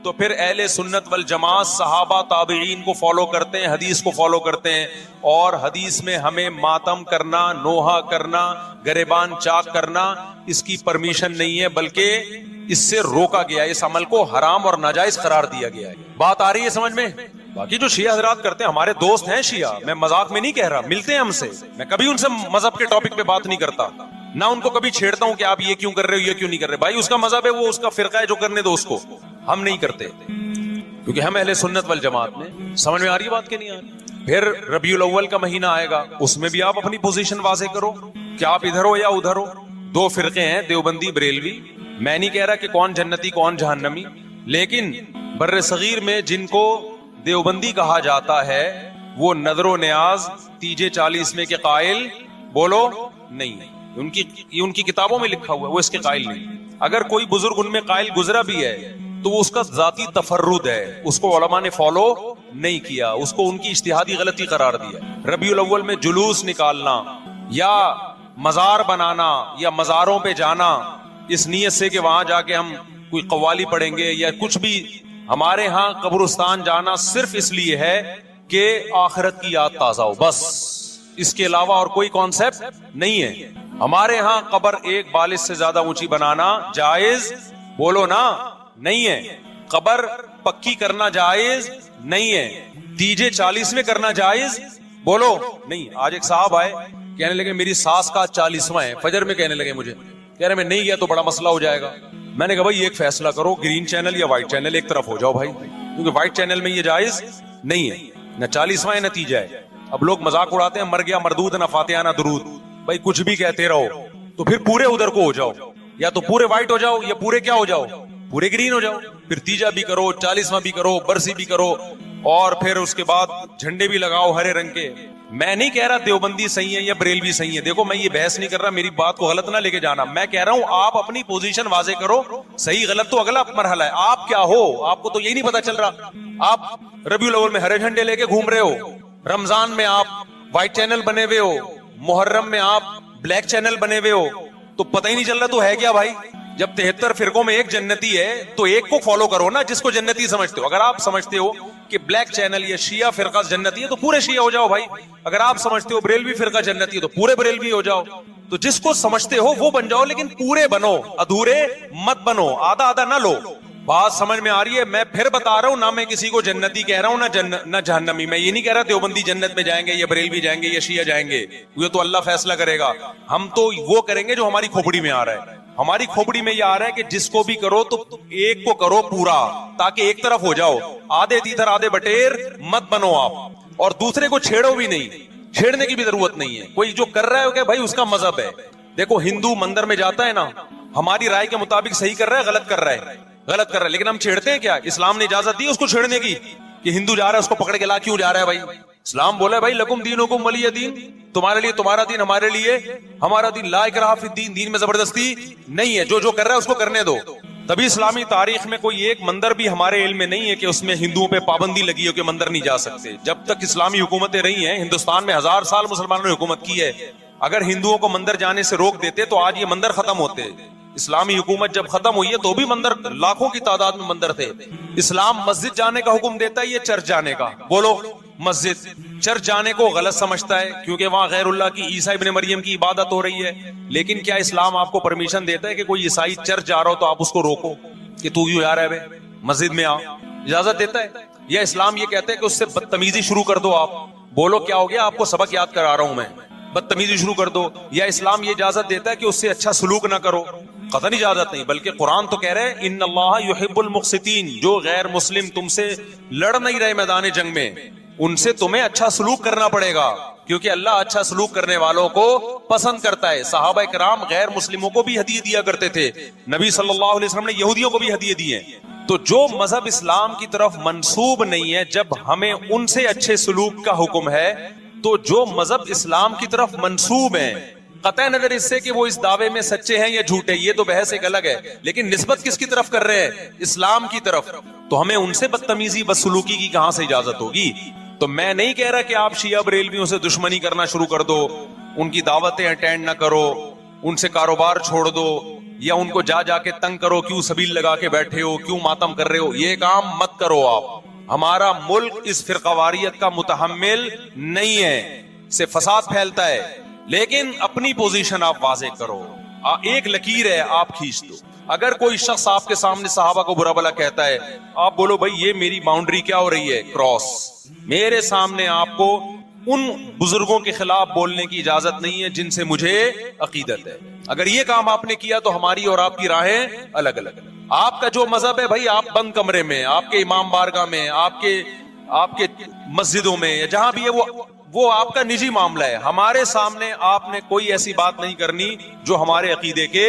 تو پھر اہل سنت والجماعت صحابہ تابعین کو فالو کرتے ہیں, حدیث کو فالو کرتے ہیں. اور حدیث میں ہمیں ماتم کرنا, نوحہ کرنا, گریبان چاک کرنا اس کی پرمیشن نہیں ہے, بلکہ اس سے روکا گیا ہے. اس عمل کو حرام اور ناجائز قرار دیا گیا ہے. بات آ رہی ہے سمجھ میں؟ باقی جو شیعہ حضرات کرتے ہیں, ہمارے دوست ہیں شیعہ, میں مذاق میں نہیں کہہ رہا, ملتے ہیں ہم سے, میں کبھی ان سے مذہب کے ٹاپک پہ بات نہیں کرتا, نہ ان کو کبھی چھیڑتا ہوں کہ آپ یہ کیوں کر رہے ہو, یہ کیوں نہیں کر رہے. بھائی اس کا مذہب ہے, وہ اس کا فرقہ ہے, جو کرنے دو اس کو. ہم نہیں کرتے کیونکہ ہم اہل سنت والجماعت میں. سمجھ میں آ رہی بات کہ نہیں آ رہی؟ پھر ربیع الاول کا مہینہ آئے گا, اس میں بھی آپ اپنی پوزیشن واضح کرو کہ آپ ادھر ہو یا ادھر ہو. 2 فرقے ہیں, دیوبندی بریلوی. میں نہیں کہہ رہا کہ کون جنتی کون جہنمی, لیکن بر صغیر میں جن کو دیوبندی کہا جاتا ہے وہ نظر و نیاز تیجے 40 کے قائل بولو نہیں ہے. ان کی کتابوں میں لکھا ہوا ہے, وہ اس کے قائل نہیں. اگر کوئی بزرگ ان میں قائل گزرا بھی ہے تو وہ اس کا ذاتی تفرد ہے, اس کو علماء نے فالو نہیں کیا, اس کو ان کی اجتہادی غلطی قرار دیا. ربیع الاول میں جلوس نکالنا یا مزار بنانا یا مزاروں پہ جانا اس نیت سے کہ وہاں جا کے ہم کوئی قوالی پڑھیں گے یا کچھ بھی, ہمارے ہاں قبرستان جانا صرف اس لیے ہے کہ آخرت کی یاد تازہ ہو, بس اس کے علاوہ اور کوئی کانسیپٹ نہیں ہے. ہمارے ہاں قبر ایک بالش سے زیادہ اونچی بنانا جائز بولو نا نہیں ہے, قبر پکی کرنا جائز نہیں ہے, تیجے 40 میں کرنا جائز بولو نہیں. آج ایک صاحب آئے کہنے لگے میری ساس کا 40واں ہے, فجر میں کہنے لگے مجھے, کہہ رہے میں نہیں گیا تو بڑا مسئلہ ہو جائے گا. میں نے کہا بھائی ایک فیصلہ کرو, گرین چینل یا وائٹ چینل, ایک طرف ہو جاؤ بھائی, کیونکہ وائٹ چینل میں یہ جائز نہیں ہے, نہ 40واں ہے نہ تیجا ہے. اب لوگ مذاق اڑاتے ہیں مر گیا مردود نہ فاتحہ نہ درود, بھائی کچھ بھی کہتے رہو تو پھر پورے ادھر کو ہو جاؤ, یا تو پورے وائٹ ہو جاؤ یا پورے کیا ہو جاؤ, پورے گرین ہو جاؤ. پھر تیجا بھی کرو, 40واں بھی کرو, برسی بھی کرو, اور پھر اس کے بعد جھنڈے بھی لگاؤ ہرے رنگ کے. میں نہیں کہہ رہا دیوبندی صحیح ہے یا بریلوی صحیح ہے, دیکھو میں یہ بحث نہیں کر رہا, میری بات کو غلط نہ لے کے جانا. میں کہہ رہا ہوں آپ اپنی پوزیشن واضح کرو, صحیح غلط تو اگلا مرحلہ ہے. آپ کیا ہو, آپ کو تو یہی نہیں پتا چل رہا. آپ ربیع الاول میں ہرے جھنڈے لے کے گھوم رہے ہو, رمضان میں آپ وائٹ چینل بنے ہوئے ہو, محرم میں آپ بلیک چینل بنے ہوئے ہو, تو پتہ ہی نہیں چل رہا تو ہے کیا بھائی. جب 73 فرقوں میں ایک جنتی ہے تو ایک کو فالو کرو نا جس کو جنتی سمجھتے ہو. اگر آپ سمجھتے ہو کہ بلیک چینل یا شیعہ فرقہ جنتی ہے تو پورے شیعہ ہو جاؤ بھائی. اگر آپ سمجھتے ہو بریلوی فرقہ جنتی ہے تو پورے بریلوی ہو جاؤ. تو جس کو سمجھتے ہو وہ بن جاؤ, لیکن پورے بنو, ادھورے مت بنو, آدھا آدھا نہ لو. بات سمجھ میں آ رہی ہے؟ میں پھر بتا رہا ہوں, نہ میں کسی کو جنتی کہہ رہا ہوں نہ جہنمی. میں یہ نہیں کہہ رہا دیوبندی جنت میں جائیں گے یا بریلوی جائیں گے یا شیعہ جائیں گے, یہ تو اللہ فیصلہ کرے گا. ہم تو وہ کریں گے جو ہماری کھوپڑی میں آ رہا ہے. ہماری کھوپڑی میں یہ آ رہا ہے کہ جس کو بھی کرو تو ایک کو کرو پورا, تاکہ ایک طرف ہو جاؤ. آدھے تیتر آدھے بٹیر مت بنو آپ, اور دوسرے کو چھیڑو بھی نہیں, چھیڑنے کی بھی ضرورت نہیں ہے. کوئی جو کر رہا ہے کہ بھائی اس کا مذہب ہے. دیکھو ہندو مندر میں جاتا ہے نا, ہماری رائے کے مطابق صحیح کر رہا ہے غلط کر رہا ہے, غلط کر رہا ہے, لیکن ہم چھیڑتے ہیں کیا؟ اسلام نے اجازت دی اس کو چھیڑنے کی کہ ہندو جا رہا ہے اس کو پکڑ کے لا کیوں جا رہا ہے بھائی؟ اسلام بولا ہے بھائی لکم دینکم ولی دین, تمہارے لیے تمہارا دین, ہمارے لیے ہمارا دین. لا اکراہ فی الدین, دین میں زبردستی نہیں ہے, جو کر رہا ہے اس کو کرنے دو. تبھی اسلامی تاریخ میں کوئی ایک مندر بھی ہمارے علم میں نہیں ہے کہ اس میں ہندوؤں پہ پابندی لگی ہو کہ مندر نہیں جا سکتے. جب تک اسلامی حکومتیں رہی ہیں, ہندوستان میں 1000 سال مسلمانوں نے حکومت کی ہے, اگر ہندوؤں کو مندر جانے سے روک دیتے تو آج یہ مندر ختم ہوتے. اسلامی حکومت جب ختم ہوئی ہے تو بھی مندر لاکھوں کی تعداد میں مندر تھے. اسلام مسجد جانے کا حکم دیتا ہے یا چرچ جانے کا؟ بولو مسجد. چرچ جانے کو غلط سمجھتا ہے کیونکہ وہاں غیر اللہ کی, عیسیٰ ابن مریم کی عبادت ہو رہی ہے. لیکن کیا اسلام آپ کو پرمیشن دیتا ہے کہ کوئی عیسائی چرچ جا رہا ہو تو آپ اس کو روکو کہ تو یوں جا رہا ہے مسجد میں آ؟ اجازت دیتا ہے؟ یا اسلام یہ کہتا ہے کہ اس سے بدتمیزی شروع کر دو آپ؟ بولو کیا ہو گیا؟ آپ کو سبق یاد کرا رہا ہوں میں, بدتمیزی شروع کر دو. یا اسلام یہ اجازت دیتا ہے کہ اس سے اچھا سلوک نہ کرو؟ قطعاً اجازت نہیں, بلکہ قرآن تو کہہ رہے ان اللہ یحب المقسطین, جو غیر مسلم تم سے لڑ نہیں رہے میدان جنگ میں, ان سے تمہیں اچھا سلوک کرنا پڑے گا, کیونکہ اللہ اچھا سلوک کرنے والوں کو پسند کرتا ہے. صحابہ کرام غیر مسلموں کو بھی ہدیے دیا کرتے تھے, نبی صلی اللہ علیہ وسلم نے یہودیوں کو بھی ہدیے دیے. تو جو مذہب اسلام کی طرف منسوب نہیں ہے, جب ہمیں ان سے اچھے سلوک کا حکم ہے, تو جو مذہب اسلام کی طرف منسوب ہیں, قطع نظر اس سے کہ وہ اس دعوے میں سچے ہیں یا جھوٹے, یہ تو بحث ایک الگ ہے, لیکن نسبت کس کی طرف کر رہے ہیں؟ اسلام کی طرف. تو ہمیں ان سے بدتمیزی بدسلوکی کی کہاں سے اجازت ہوگی؟ تو میں نہیں کہہ رہا کہ آپ شیعہ بریلویوں سے دشمنی کرنا شروع کر دو, ان کی دعوتیں اٹینڈ نہ کرو, ان سے کاروبار چھوڑ دو, یا ان کو جا کے تنگ کرو, کیوں سبیل لگا کے بیٹھے ہو, کیوں ماتم کر رہے ہو, یہ کام مت کرو آپ. ہمارا ملک اس فرقواریت کا متحمل نہیں ہے, سے فساد پھیلتا ہے. لیکن اپنی پوزیشن آپ واضح کرو, ایک لکیر ہے آپ کھینچ دو. اگر کوئی شخص آپ کے سامنے صحابہ کو برا بلا کہتا ہے, آپ بولو بھائی یہ میری باؤنڈری کیا ہو رہی ہے, کراس. میرے سامنے آپ کو ان بزرگوں کے خلاف بولنے کی اجازت نہیں ہے جن سے مجھے عقیدت ہے. اگر یہ کام آپ نے کیا تو ہماری اور آپ کی راہیں الگ الگ. آپ کا جو مذہب ہے بھائی, آپ بند کمرے میں, آپ کے امام بارگاہ میں, آپ کے مسجدوں میں, یا جہاں بھی ہے وہ آپ کا نجی معاملہ ہے. ہمارے سامنے آپ نے کوئی ایسی بات نہیں کرنی جو ہمارے عقیدے کے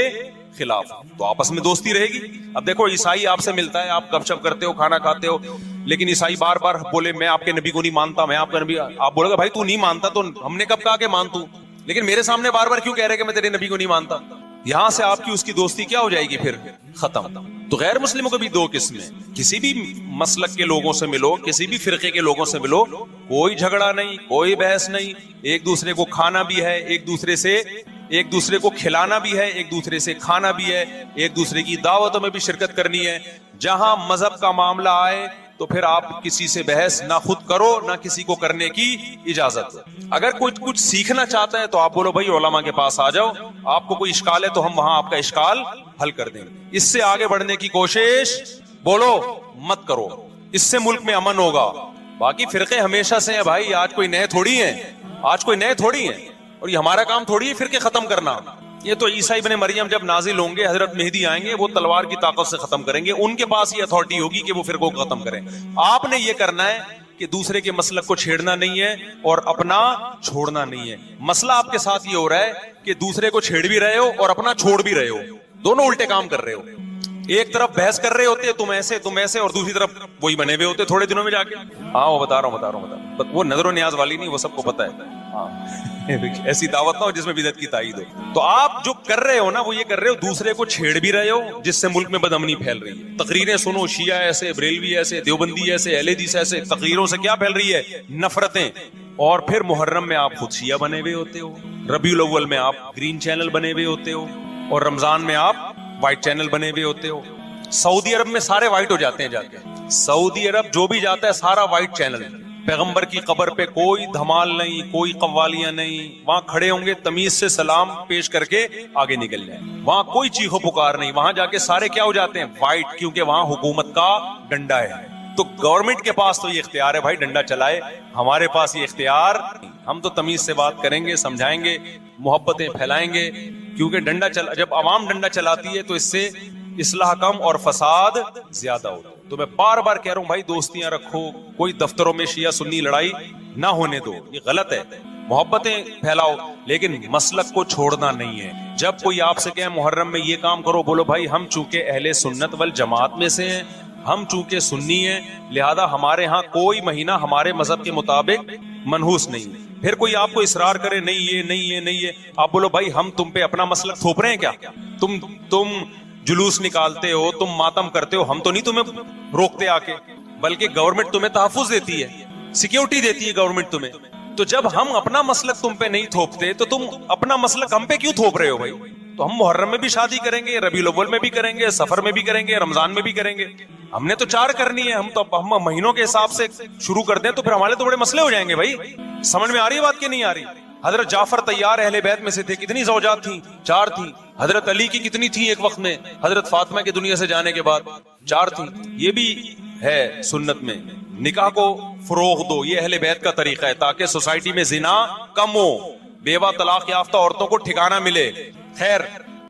خلاف، تو آپس میں دوستی رہے گی. اب دیکھو عیسائی آپ سے ملتا ہے، آپ گپ شپ کرتے ہو، کھانا کھاتے ہو، لیکن عیسائی بار بار بولے میں آپ کے نبی کو نہیں مانتا، میں آپ کا نبی، آپ بولے گا بھائی تو نہیں مانتا تو ہم نے کب کہا کہ مان تو، لیکن میرے سامنے بار بار کیوں کہہ رہے کہ میں تیرے نبی کو نہیں مانتا؟ یہاں سے آپ کی اس کی دوستی کیا ہو جائے گی پھر؟ ختم. تو غیر مسلموں کو بھی دو قسمیں، کسی بھی مسلک کے لوگوں سے ملو، کسی بھی فرقے کے لوگوں سے ملو، کوئی جھگڑا نہیں، کوئی بحث نہیں، ایک دوسرے کو کھانا بھی ہے، ایک دوسرے کو کھلانا بھی ہے، ایک دوسرے سے کھانا بھی ہے، ایک دوسرے کی دعوتوں میں بھی شرکت کرنی ہے. جہاں مذہب کا معاملہ آئے تو پھر آپ کسی سے بحث نہ خود کرو نہ کسی کو کرنے کی اجازت. اگر کوئی کچھ سیکھنا چاہتا ہے تو آپ بولو بھائی علماء کے پاس آ جاؤ، آپ کو کوئی اشکال ہے تو ہم وہاں آپ کا اشکال حل کر دیں گے. اس سے آگے بڑھنے کی کوشش بولو مت کرو، اس سے ملک میں امن ہوگا. باقی فرقے ہمیشہ سے ہیں بھائی، آج کوئی نئے تھوڑی ہیں، اور یہ ہمارا کام تھوڑی ہے فرقے ختم کرنا. یہ تو عیسیٰ ابن مریم جب نازل ہوں گے، حضرت مہدی آئیں گے، وہ تلوار کی طاقت سے ختم کریں گے، ان کے پاس یہ اتھارٹی ہوگی کہ وہ فرقوں کو ختم کریں. آپ نے یہ کرنا ہے کہ دوسرے کے مسلک کو چھیڑنا نہیں ہے اور اپنا چھوڑنا نہیں ہے. مسئلہ آپ کے ساتھ یہ ہو رہا ہے کہ دوسرے کو چھیڑ بھی رہے ہو اور اپنا چھوڑ بھی رہے ہو، دونوں الٹے کام کر رہے ہو. ایک طرف بحث کر رہے ہوتے تم ایسے اور دوسری طرف وہی بنے ہوئے ہوتے تھوڑے دنوں میں جا کے. ہاں وہ بتا رہا ہوں وہ نظر و نیاز والی نہیں، وہ سب کو پتا ہے. ہاں ایسی دعوت نہ ہو جس میں بدعت کی تائید ہو. تو آپ جو کر رہے ہو نا وہ یہ کر رہے ہو دوسرے کو چھیڑ بھی رہے ہو، جس سے ملک میں بدامنی پھیل رہی ہے. تقریریں سنو، شیعہ ایسے، بریلوی ایسے، دیوبندی ایسے، اہل حدیث ایسے، تقریروں سے کیا پھیل رہی ہے؟ نفرتیں. اور پھر محرم میں آپ خود شیعہ بنے ہوئے ہوتے ہو، ربیع الاول میں آپ گرین چینل بنے ہوئے ہوتے ہو، اور رمضان میں آپ وائٹ چینل بنے ہوئے ہوتے ہو. سعودی عرب میں سارے وائٹ ہو جاتے ہیں جا کے. سعودی عرب جو بھی جاتا ہے سارا وائٹ چینل. پیغمبر کی قبر پہ کوئی دھمال نہیں، کوئی قوالیاں نہیں، وہاں کھڑے ہوں گے تمیز سے سلام پیش کر کے آگے نکل جائیں. وہاں کوئی چیخو پکار نہیں، وہاں جا کے سارے کیا ہو جاتے ہیں؟ وائٹ، کیونکہ وہاں حکومت کا ڈنڈا ہے. تو گورنمنٹ کے پاس تو یہ اختیار ہے بھائی ڈنڈا چلائے، ہمارے پاس یہ اختیار. ہم تو تمیز سے بات کریں گے، سمجھائیں گے، محبتیں پھیلائیں گے، کیونکہ جب عوام ڈنڈا چلاتی ہے تو اس سے اصلاح کم اور فساد زیادہ ہوتا ہے. تو میں بار بار کہہ رہا ہوں بھائی دوستیاں رکھو، کوئی دفتروں میں شیعہ سنی لڑائی نہ ہونے دو، یہ غلط ہے. محبتیں پھیلاؤ لیکن مسلک کو چھوڑنا نہیں ہے. جب کوئی آپ سے کہے محرم میں یہ کام کرو، بولو بھائی ہم چونکہ اہل سنت والجماعت میں سے ہیں، ہم چونکہ سنی ہیں، لہذا ہمارے ہاں کوئی مہینہ ہمارے مذہب کے مطابق منحوس نہیں. پھر کوئی آپ کو اصرار کرے نہیں یہ آپ بولو بھائی ہم تم پہ اپنا مسلک تھوپ رہے ہیں کیا؟ تم جلوس نکالتے ہو، تم ماتم کرتے ہو، ہم تو نہیں تمہیں روکتے آ کے، بلکہ گورنمنٹ تمہیں تحفظ دیتی ہے، سیکیورٹی دیتی ہے گورنمنٹ تمہیں. تو جب ہم اپنا مسلک تم پہ نہیں تھوپتے تو تم اپنا مسلک ہم پہ کیوں تھوپ رہے ہو بھائی؟ تو ہم محرم میں بھی شادی کریں گے، ربیع الاول میں بھی کریں گے، سفر میں بھی کریں گے، رمضان میں بھی کریں گے. ہم نے تو 4 کرنی ہے. ہم مہینوں کے حساب سے شروع کر دیں تو پھر ہمارے تو بڑے مسئلے ہو جائیں گے بھائی. سمجھ میں آ رہی ہے بات کہ نہیں آ رہی؟ حضرت جعفر طیار اہل بیت میں سے تھے، کتنی زوجات تھیں؟ 4 تھیں. حضرت علی کی کتنی تھیں ایک وقت میں؟ حضرت فاطمہ کے دنیا سے جانے کے بعد 4 تھیں. یہ بھی ہے سنت میں. نکاح کو فروغ دو، یہ اہل بیت کا طریقہ ہے تاکہ سوسائٹی میں زنا کم ہو، بیوہ طلاق یافتہ عورتوں کو ٹھکانہ ملے. خیر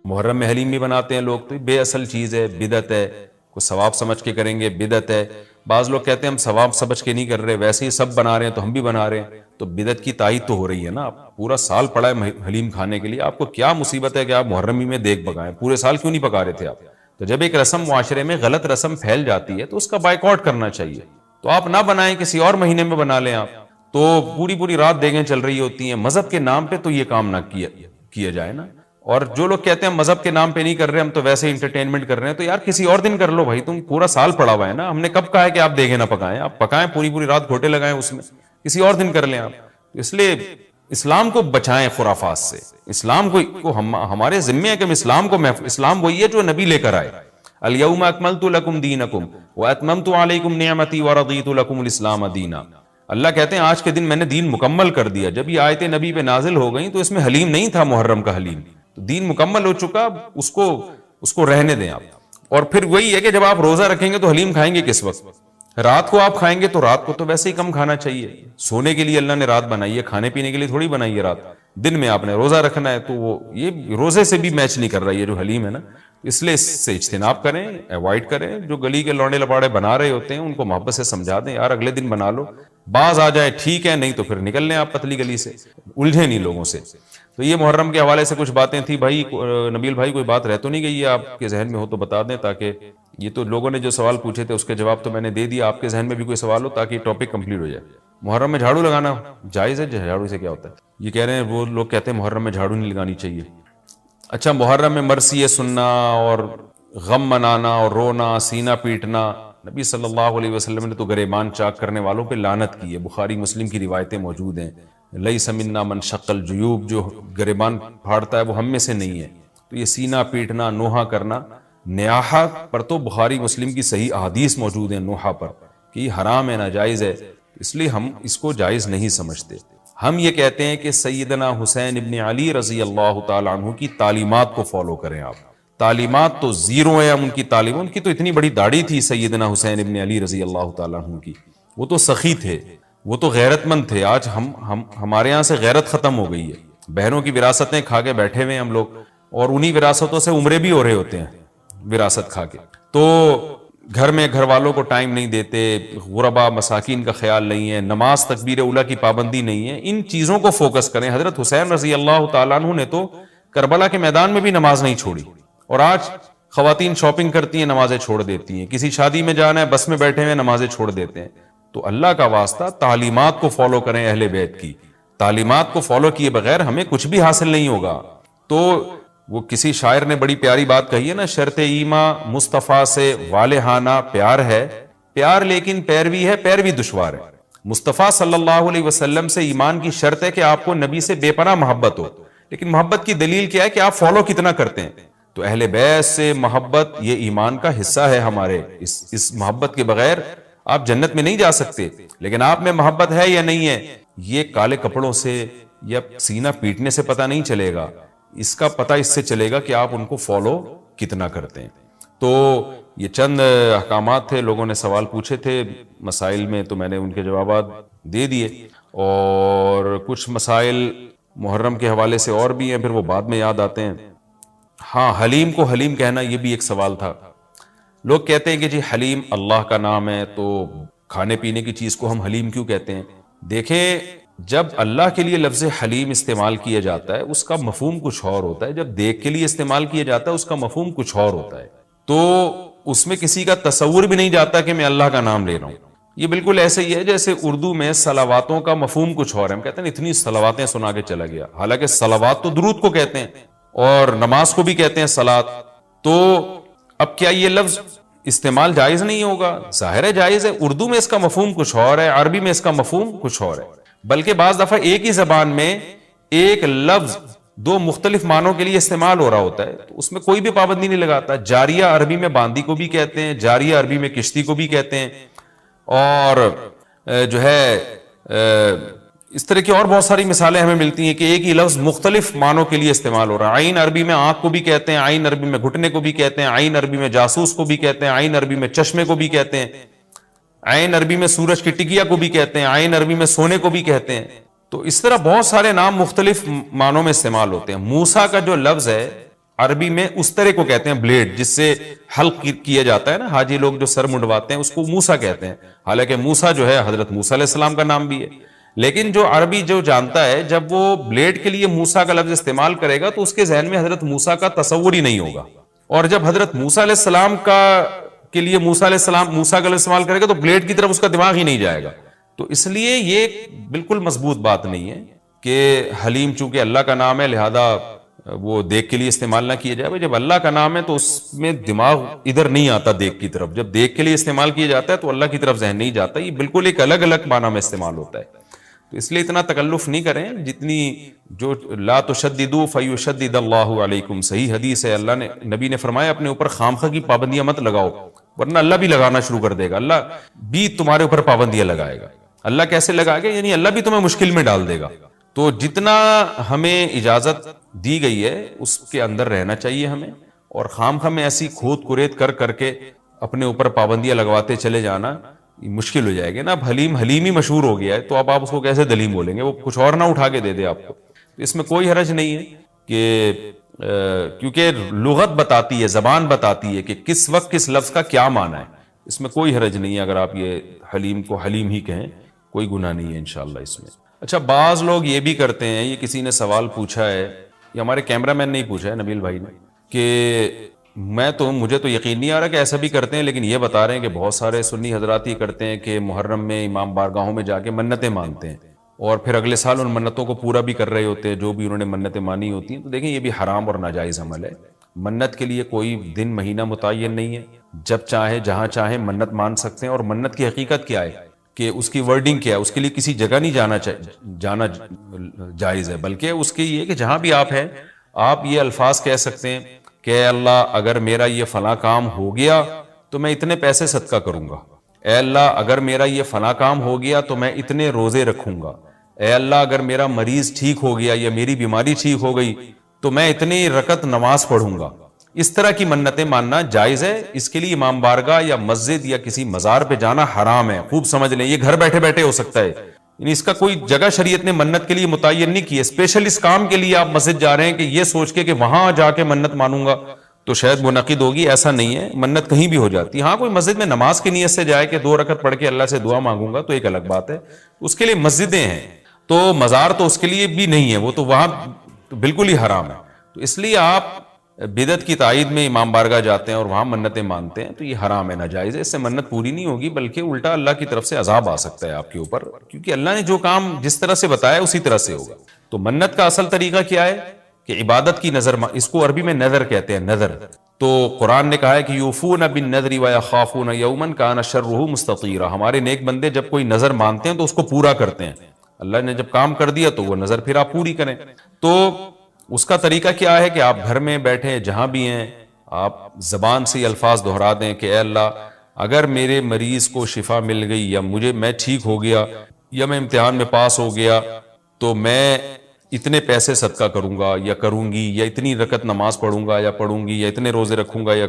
محرم میں حلیم بھی بناتے ہیں لوگ، تو بے اصل چیز ہے، بدعت ہے. کوئی ثواب سمجھ کے کریں گے بدعت ہے. بعض لوگ کہتے ہیں ہم ثواب سمجھ کے نہیں کر رہے، ویسے ہی سب بنا رہے ہیں تو ہم بھی بنا رہے ہیں. تو بدعت کی تائید تو ہو رہی ہے نا. آپ پورا سال پڑا ہے حلیم کھانے کے لیے، آپ کو کیا مصیبت ہے کہ آپ محرمی میں دیگ پکائیں؟ پورے سال کیوں نہیں پکا رہے تھے آپ؟ تو جب ایک رسم معاشرے میں غلط رسم پھیل جاتی ہے تو اس کا بائیکاٹ کرنا چاہیے. تو آپ نہ بنائیں، کسی اور مہینے میں بنا لیں. آپ تو پوری رات دیگیں چل رہی ہوتی ہیں. مذہب کے نام پہ تو یہ کام نہ کیا جائے نا. اور جو لوگ کہتے ہیں مذہب کے نام پہ نہیں کر رہے، ہم تو ویسے ہی انٹرٹینمنٹ کر رہے ہیں، تو یار کسی اور دن کر لو بھائی. تم پورا سال پڑا ہوا ہے نا. ہم نے کب کہا ہے کہ آپ دیگیں نہ پکائیں؟ آپ پکائیں، پوری رات گھوٹے لگائیں، اس میں کسی اور دن کر لیں آپ. اس لیے اسلام کو بچائیں خرافات سے. اسلام کو ہمارے ذمے ہے کہ ہم اسلام وہی ہے جو نبی لے کر آئے. الیوم اکملت لکم دینکم واتممت علیکم نعمتی ورضیت لکم الاسلام دینا. اللہ کہتے ہیں آج کے دن میں نے دین مکمل کر دیا. جب یہ آیتیں نبی پہ نازل ہو گئیں تو اس میں حلیم نہیں تھا، محرم کا حلیم. تو دین مکمل ہو چکا، اس کو رہنے دیں آپ. اور پھر وہی ہے کہ جب آپ روزہ رکھیں گے تو حلیم کھائیں گے کس وقت؟ رات کو آپ کھائیں گے تو رات کو تو ویسے ہی کم کھانا چاہیے. سونے کے لیے اللہ نے رات بنائی ہے، کھانے پینے کے لیے تھوڑی بنائی ہے رات. دن میں آپ نے روزہ رکھنا ہے، تو وہ یہ روزے سے بھی میچ نہیں کر رہا یہ جو حلیم ہے نا. اس لیے اس سے اجتناب کریں، ایوائڈ کریں. جو گلی کے لونڈے لپاڑے بنا رہے ہوتے ہیں ان کو محبت سے سمجھا دیں، یار اگلے دن بنا لو. باز آ جائے ٹھیک ہے، نہیں تو پھر نکل لیں آپ پتلی گلی سے، الجھے نہیں لوگوں سے. تو تو یہ محرم کے حوالے سے کچھ باتیں تھیں. بھائی نبیل بھائی کوئی بات رہ تو نہیں گئی ہے آپ کے ذہن میں ہو تو بتا دیں, تاکہ یہ تو لوگوں نے جو سوال پوچھے تھے اس کے جواب تو میں نے دے دیا, آپ کے ذہن میں بھی کوئی سوال ہو تاکہ ٹاپک کمپلیٹ ہو جائے. محرم میں جھاڑو لگانا جائز ہے؟ جھاڑو سے کیا ہوتا ہے؟ یہ کہہ رہے ہیں وہ لوگ کہتے ہیں محرم میں جھاڑو نہیں لگانی چاہیے. اچھا, محرم میں مرثیے سننا اور غم منانا اور رونا, سینہ پیٹنا, نبی صلی اللہ علیہ وسلم نے تو گریبان چاک کرنے والوں پہ لعنت کی ہے. بخاری مسلم کی روایتیں موجود ہیں. لیس منا من شق الجیوب, جو گریبان پھاڑتا ہے وہ ہم میں سے نہیں ہے. تو یہ سینہ پیٹنا, نوحہ کرنا, نیاحہ پر تو بخاری مسلم کی صحیح احادیث موجود ہیں نوحہ پر کہ یہ حرام ہے, ناجائز ہے, اس لیے ہم اس کو جائز نہیں سمجھتے. ہم یہ کہتے ہیں کہ سیدنا حسین ابن علی رضی اللہ تعالی عنہ کی تعلیمات کو فالو کریں. آپ تعلیمات تو زیرو ہیں ان کی تعلیم. ان کی تو اتنی بڑی داڑھی تھی سیدنا حسین ابن علی رضی اللہ تعالی عنہ کی, وہ تو سخی تھے, وہ تو غیرت مند تھے. آج ہمارے یہاں سے غیرت ختم ہو گئی ہے. بہنوں کی وراثتیں کھا کے بیٹھے ہوئے ہیں ہم لوگ, اور انہی وراثتوں سے عمرے بھی ہو رہے ہوتے ہیں وراثت کھا کے. تو گھر میں گھر والوں کو ٹائم نہیں دیتے, غربا مساکین کا خیال نہیں ہے, نماز تکبیر اولیٰ کی پابندی نہیں ہے. ان چیزوں کو فوکس کریں. حضرت حسین رضی اللہ تعالیٰ عنہ نے تو کربلا کے میدان میں بھی نماز نہیں چھوڑی, اور آج خواتین شاپنگ کرتی ہیں نمازیں چھوڑ دیتی ہیں, کسی شادی میں جانا ہے بس میں بیٹھے ہوئے نمازیں چھوڑ دیتے ہیں. تو اللہ کا واسطہ تعلیمات کو فالو کریں اہل بیت کی. تعلیمات کو فالو کیے بغیر ہمیں کچھ بھی حاصل نہیں ہوگا. تو وہ کسی شاعر نے بڑی پیاری بات کہی ہے نا, شرط ایمان مصطفیٰ سے والہانہ پیار ہے, پیار لیکن پیروی ہے, پیروی دشوار ہے. مصطفیٰ صلی اللہ علیہ وسلم سے ایمان کی شرط ہے کہ آپ کو نبی سے بے پناہ محبت ہو, لیکن محبت کی دلیل کیا ہے کہ آپ فالو کتنا کرتے ہیں. تو اہل بیت سے محبت یہ ایمان کا حصہ ہے ہمارے. اس محبت کے بغیر آپ جنت میں نہیں جا سکتے. لیکن آپ میں محبت ہے یا نہیں ہے, یہ کالے کپڑوں سے یا سینہ پیٹنے سے پتہ نہیں چلے گا. اس کا پتہ اس سے چلے گا کہ آپ ان کو فالو کتنا کرتے ہیں. تو یہ چند احکامات تھے. لوگوں نے سوال پوچھے تھے مسائل میں, تو میں نے ان کے جوابات دے دیے. اور کچھ مسائل محرم کے حوالے سے اور بھی ہیں, پھر وہ بعد میں یاد آتے ہیں. ہاں, حلیم کو حلیم کہنا, یہ بھی ایک سوال تھا. لوگ کہتے ہیں کہ جی حلیم اللہ کا نام ہے, تو کھانے پینے کی چیز کو ہم حلیم کیوں کہتے ہیں؟ دیکھیں, جب اللہ کے لیے لفظ حلیم استعمال کیا جاتا ہے اس کا مفہوم کچھ اور ہوتا ہے, جب دیکھ کے لیے استعمال کیا جاتا ہے اس کا مفہوم کچھ اور ہوتا ہے. تو اس میں کسی کا تصور بھی نہیں جاتا کہ میں اللہ کا نام لے رہا ہوں. یہ بالکل ایسے ہی ہے جیسے اردو میں صلواتوں کا مفہوم کچھ اور ہے. ہم کہتے ہیں اتنی صلواتیں سنا کے چلا گیا, حالانکہ صلوات تو درود کو کہتے ہیں اور نماز کو بھی کہتے ہیں صلات. تو اب کیا یہ لفظ استعمال جائز نہیں ہوگا؟ ظاہر ہے جائز ہے. اردو میں اس کا مفہوم کچھ اور ہے, عربی میں اس کا مفہوم کچھ اور ہے. بلکہ بعض دفعہ ایک ہی زبان میں ایک لفظ دو مختلف معنوں کے لیے استعمال ہو رہا ہوتا ہے, تو اس میں کوئی بھی پابندی نہیں لگاتا. جاریہ عربی میں باندی کو بھی کہتے ہیں, جاریہ عربی میں کشتی کو بھی کہتے ہیں, اور جو ہے اس طرح کی اور بہت ساری مثالیں ہمیں ملتی ہیں کہ ایک ہی لفظ مختلف معنوں کے لیے استعمال ہو رہا ہے. عین عربی میں آنکھ کو بھی کہتے ہیں, عین عربی میں گھٹنے کو بھی کہتے ہیں, عین عربی میں جاسوس کو بھی کہتے ہیں, عین عربی میں چشمے کو بھی کہتے ہیں, عین عربی میں سورج کی ٹکیا کو بھی کہتے ہیں, عین عربی میں سونے کو بھی کہتے ہیں. تو اس طرح بہت سارے نام مختلف معنوں میں استعمال ہوتے ہیں. موسیٰ کا جو لفظ ہے عربی میں استرے کو کہتے ہیں, بلیڈ جس سے حلق کیا جاتا ہے نا, حاجی لوگ جو سر منڈواتے ہیں اس کو موسیٰ کہتے ہیں. حالانکہ موسیٰ جو ہے حضرت موسیٰ علیہ السلام کا نام بھی ہے. لیکن جو عربی جو جانتا ہے جب وہ بلیڈ کے لیے موسیٰ کا لفظ استعمال کرے گا تو اس کے ذہن میں حضرت موسیٰ کا تصور ہی نہیں ہوگا. اور جب حضرت موسیٰ علیہ السلام کے لیے موسیٰ کا لفظ استعمال کرے گا تو بلیڈ کی طرف اس کا دماغ ہی نہیں جائے گا. تو اس لیے یہ بالکل مضبوط بات نہیں ہے کہ حلیم چونکہ اللہ کا نام ہے لہذا وہ دیکھ کے لیے استعمال نہ کیا جائے. جب اللہ کا نام ہے تو اس میں دماغ ادھر نہیں آتا دیکھ کی طرف. جب دیکھ کے لیے استعمال کیا جاتا ہے تو اللہ کی طرف ذہن نہیں جاتا. یہ بالکل ایک الگ الگ معنی میں استعمال ہوتا ہے. تو اس لیے اتنا تکلف نہیں کریں جتنی جو لا تشددوا فیشدد اللہ علیکم. صحیح حدیث ہے, اللہ نے نبی نے فرمایا اپنے اوپر خامخواہ کی پابندیاں مت لگاؤ ورنہ اللہ بھی لگانا شروع کر دے گا. اللہ بھی تمہارے اوپر پابندیاں لگائے گا. اللہ کیسے لگائے گا؟ یعنی اللہ بھی تمہیں مشکل میں ڈال دے گا. تو جتنا ہمیں اجازت دی گئی ہے اس کے اندر رہنا چاہیے ہمیں, اور خامخواہ میں ایسی کھود کریت کر کے اپنے اوپر پابندیاں لگواتے چلے جانا مشکل ہو جائے گا نا. اب حلیم ہی مشہور ہو گیا ہے تو اب آپ اس کو کیسے دلیم بولیں گے؟ وہ کچھ اور نہ اٹھا کے دے دے آپ کو. تو اس میں کوئی حرج نہیں ہے کہ کیونکہ لغت بتاتی ہے, زبان بتاتی ہے کہ کس وقت کس لفظ کا کیا معنی ہے. اس میں کوئی حرج نہیں ہے اگر آپ یہ حلیم کو حلیم ہی کہیں, کوئی گناہ نہیں ہے انشاءاللہ اس میں. اچھا بعض لوگ یہ بھی کرتے ہیں, یہ کسی نے سوال پوچھا ہے, یہ ہمارے کیمرہ مین نے ہی پوچھا ہے نبیل بھائی نے, کہ مجھے تو یقین نہیں آ رہا کہ ایسا بھی کرتے ہیں, لیکن یہ بتا رہے ہیں کہ بہت سارے سنی حضرات یہ کرتے ہیں کہ محرم میں امام بارگاہوں میں جا کے منتیں مانتے ہیں اور پھر اگلے سال ان منتوں کو پورا بھی کر رہے ہوتے ہیں جو بھی انہوں نے منتیں مانی ہوتی ہیں. تو دیکھیں یہ بھی حرام اور ناجائز عمل ہے. منت کے لیے کوئی دن مہینہ متعین نہیں ہے, جب چاہے جہاں چاہے منت مان سکتے ہیں. اور منت کی حقیقت کیا ہے کہ اس کی ورڈنگ کیا ہے, اس کے لیے کسی جگہ نہیں جانا جائز ہے, بلکہ اس کے یہ کہ جہاں بھی آپ ہیں آپ یہ الفاظ کہہ سکتے ہیں کہ اے اللہ اگر میرا یہ فلاں کام ہو گیا تو میں اتنے پیسے صدقہ کروں گا, اے اللہ اگر میرا یہ فلاں کام ہو گیا تو میں اتنے روزے رکھوں گا, اے اللہ اگر میرا مریض ٹھیک ہو گیا یا میری بیماری ٹھیک ہو گئی تو میں اتنی رکعت نماز پڑھوں گا. اس طرح کی منتیں ماننا جائز ہے. اس کے لیے امام بارگاہ یا مسجد یا کسی مزار پہ جانا حرام ہے. خوب سمجھ لیں, یہ گھر بیٹھے بیٹھے ہو سکتا ہے, یعنی اس کا کوئی جگہ شریعت نے منت کے لیے متعین نہیں کی ہے. اسپیشل اس کام کے لیے آپ مسجد جا رہے ہیں کہ یہ سوچ کے کہ وہاں جا کے منت مانوں گا تو شاید منعقد ہوگی, ایسا نہیں ہے. منت کہیں بھی ہو جاتی ہے. ہاں کوئی مسجد میں نماز کی نیت سے جائے کہ 2 رکعت پڑھ کے اللہ سے دعا مانگوں گا تو ایک الگ بات ہے, اس کے لیے مسجدیں ہیں. تو مزار تو اس کے لیے بھی نہیں ہے, وہ تو وہاں بالکل ہی حرام ہے. تو اس لیے آپ بدعت کی تائید میں امام بارگاہ جاتے ہیں اور وہاں منتیں مانتے ہیں تو یہ حرام ہے, ناجائز ہے. اس سے منت پوری نہیں ہوگی بلکہ الٹا اللہ کی طرف سے عذاب آ سکتا ہے آپ کے اوپر, کیونکہ اللہ نے جو کام جس طرح سے بتایا اسی طرح سے ہوگا. تو منت کا اصل طریقہ کیا ہے کہ عبادت کی نظر, اس کو عربی میں نظر کہتے ہیں, نظر. تو قرآن نے کہا ہے کہ یوفون بالنذر ویخافون یوما کان شرہ مستطیرا. ہمارے نیک بندے جب کوئی نظر مانتے ہیں تو اس کو پورا کرتے ہیں. اللہ نے جب کام کر دیا تو وہ نظر پھر آپ پوری کریں. تو اس کا طریقہ کیا ہے کہ آپ گھر میں بیٹھے جہاں بھی ہیں آپ زبان سے الفاظ دہرا دیں کہ اے اللہ اگر میرے مریض کو شفا مل گئی یا میں ٹھیک ہو گیا یا میں امتحان میں پاس ہو گیا تو میں اتنے پیسے صدقہ کروں گا یا کروں گی, یا اتنی رکعت نماز پڑھوں گا یا پڑھوں گی, یا اتنے روزے رکھوں گا یا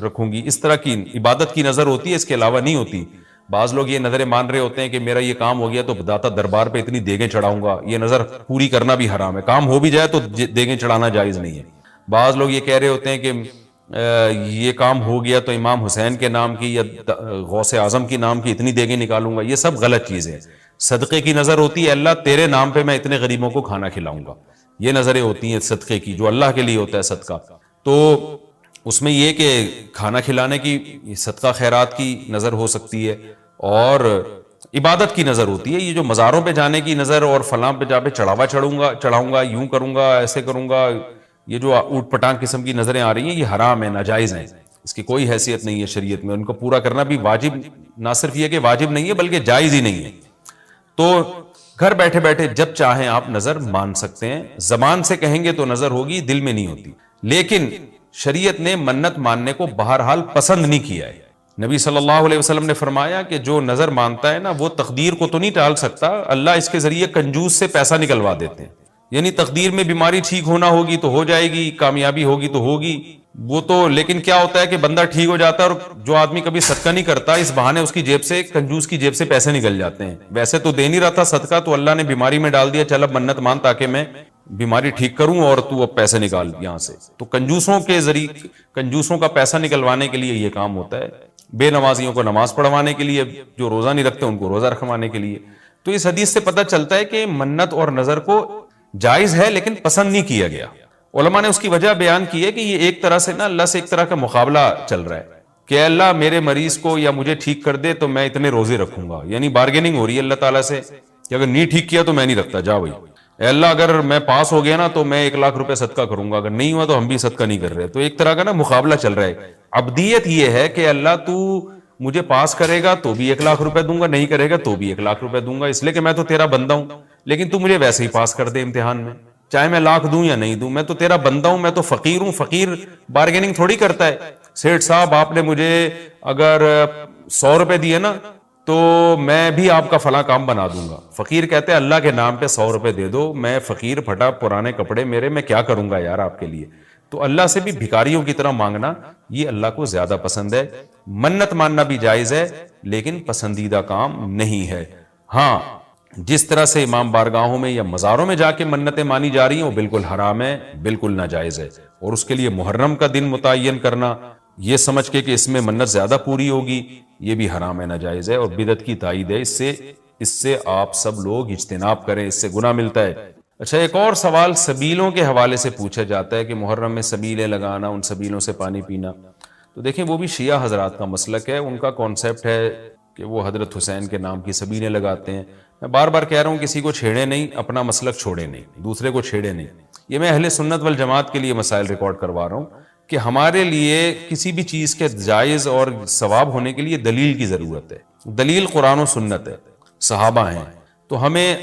رکھوں گی. اس طرح کی عبادت کی نظر ہوتی ہے, اس کے علاوہ نہیں ہوتی. بعض لوگ یہ نظریں مان رہے ہوتے ہیں کہ میرا یہ کام ہو گیا تو داتا دربار پہ اتنی دیگیں چڑھاؤں گا. یہ نظر پوری کرنا بھی حرام ہے. کام ہو بھی جائے تو دیگیں چڑھانا جائز نہیں ہے. بعض لوگ یہ کہہ رہے ہوتے ہیں کہ یہ کام ہو گیا تو امام حسین کے نام کی یا غوث اعظم کے نام کی اتنی دیگیں نکالوں گا. یہ سب غلط چیزیں. صدقے کی نظر ہوتی ہے اللہ تیرے نام پہ میں اتنے غریبوں کو کھانا کھلاؤں گا. یہ نظریں ہوتی ہیں صدقے کی, جو اللہ کے لیے ہوتا ہے صدقہ. تو اس میں یہ کہ کھانا کھلانے کی صدقہ خیرات کی نظر ہو سکتی ہے اور عبادت کی نظر ہوتی ہے. یہ جو مزاروں پہ جانے کی نظر اور فلاں پہ جا پہ چڑھاوا چڑھاؤں گا, یوں کروں گا, ایسے کروں گا, یہ جو اوٹ پٹانگ قسم کی نظریں آ رہی ہیں یہ حرام ہے, ناجائز ہیں. اس کی کوئی حیثیت نہیں ہے شریعت میں. ان کو پورا کرنا بھی واجب, نہ صرف یہ کہ واجب نہیں ہے بلکہ جائز ہی نہیں ہے. تو گھر بیٹھے بیٹھے جب چاہیں آپ نظر مان سکتے ہیں. زبان سے کہیں گے تو نظر ہوگی, دل میں نہیں ہوتی. لیکن شریعت نے منت ماننے کو بہرحال پسند نہیں کیا ہے. نبی صلی اللہ علیہ وسلم نے فرمایا کہ جو نظر مانتا ہے نا وہ تقدیر کو تو نہیں ٹال سکتا, اللہ اس کے ذریعے کنجوس سے پیسہ نکلوا دیتے ہیں. یعنی تقدیر میں بیماری ٹھیک ہونا ہوگی تو ہو جائے گی, کامیابی ہوگی تو ہوگی, وہ تو. لیکن کیا ہوتا ہے کہ بندہ ٹھیک ہو جاتا ہے اور جو آدمی کبھی صدقہ نہیں کرتا اس بہانے اس کی جیب سے, کنجوس کی جیب سے پیسے نکل جاتے ہیں. ویسے تو دے نہیں رہا تھا صدقہ تو اللہ نے بیماری میں ڈال دیا, چل اب منت مان تاکہ میں بیماری ٹھیک کروں اور تو اب پیسے نکال یہاں سے. تو کنجوسوں کے ذریعے, کنجوسوں کا پیسہ نکلوانے کے لیے یہ کام ہوتا ہے. بے نمازیوں کو نماز پڑھوانے کے لیے, جو روزہ نہیں رکھتے ان کو روزہ رکھوانے کے لیے. تو اس حدیث سے پتہ چلتا ہے کہ منت اور نظر کو جائز ہے لیکن پسند نہیں کیا گیا. علماء نے اس کی وجہ بیان کی ہے کہ یہ ایک طرح سے نا اللہ سے ایک طرح کا مقابلہ چل رہا ہے کہ اللہ میرے مریض کو یا مجھے ٹھیک کر دے تو میں اتنے روزے رکھوں گا. یعنی بارگیننگ ہو رہی ہے اللہ تعالیٰ سے کہ اگر نہیں ٹھیک کیا تو میں نہیں رکھتا, جا بھائی. اے اللہ اگر میں پاس ہو گیا نا تو میں 1 لاکھ روپے صدقہ کروں گا, اگر نہیں ہوا تو ہم بھی صدقہ نہیں کر رہے. تو ایک طرح کا نا مقابلہ چل رہا ہے. عبدیت یہ ہے کہ اللہ تو مجھے پاس کرے گا تو بھی 1 لاکھ روپے دوں گا, نہیں کرے گا تو بھی 1 لاکھ روپے دوں گا, اس لیے کہ میں تو تیرا بندہ ہوں. لیکن تو مجھے ویسے ہی پاس کر دے امتحان میں, چاہے میں لاکھ دوں یا نہیں دوں, میں تو تیرا بندہ ہوں, میں تو فقیر ہوں. فقیر بارگیننگ تھوڑی کرتا ہے. سیٹھ صاحب آپ نے مجھے اگر 100 روپے دیے نا تو میں بھی آپ کا فلاں کام بنا دوں گا. فقیر کہتے ہیں اللہ کے نام پہ 100 روپے دے دو, میں فقیر پھٹا, پرانے کپڑے میرے, میں کیا کروں گا یار آپ کے لیے. تو اللہ سے بھی بھکاریوں کی طرح مانگنا یہ اللہ کو زیادہ پسند ہے. منت ماننا بھی جائز ہے لیکن پسندیدہ کام نہیں ہے. ہاں جس طرح سے امام بارگاہوں میں یا مزاروں میں جا کے منتیں مانی جا رہی ہیں وہ بالکل حرام ہے, بالکل ناجائز ہے. اور اس کے لیے محرم کا دن متعین کرنا یہ سمجھ کے کہ اس میں منت زیادہ پوری ہوگی یہ بھی حرام ہے, ناجائز ہے اور بدعت کی تائید ہے. اس سے اس سے آپ سب لوگ اجتناب کریں، اس سے گناہ ملتا ہے۔ اچھا، ایک اور سوال سبیلوں کے حوالے سے پوچھا جاتا ہے کہ محرم میں سبیلیں لگانا، ان سبیلوں سے پانی پینا، تو دیکھیں وہ بھی شیعہ حضرات کا مسلک ہے، ان کا کانسیپٹ ہے کہ وہ حضرت حسین کے نام کی سبیلیں لگاتے ہیں۔ میں بار بار کہہ رہا ہوں کسی کو چھیڑے نہیں، اپنا مسلک چھوڑے نہیں، دوسرے کو چھیڑے نہیں۔ یہ میں اہل سنت والجماعت کے لیے مسائل ریکارڈ کروا رہا ہوں کہ ہمارے لیے کسی بھی چیز کے جائز اور ثواب ہونے کے لیے دلیل کی ضرورت ہے۔ دلیل قرآن و سنت ہے، صحابہ ہیں، تو ہمیں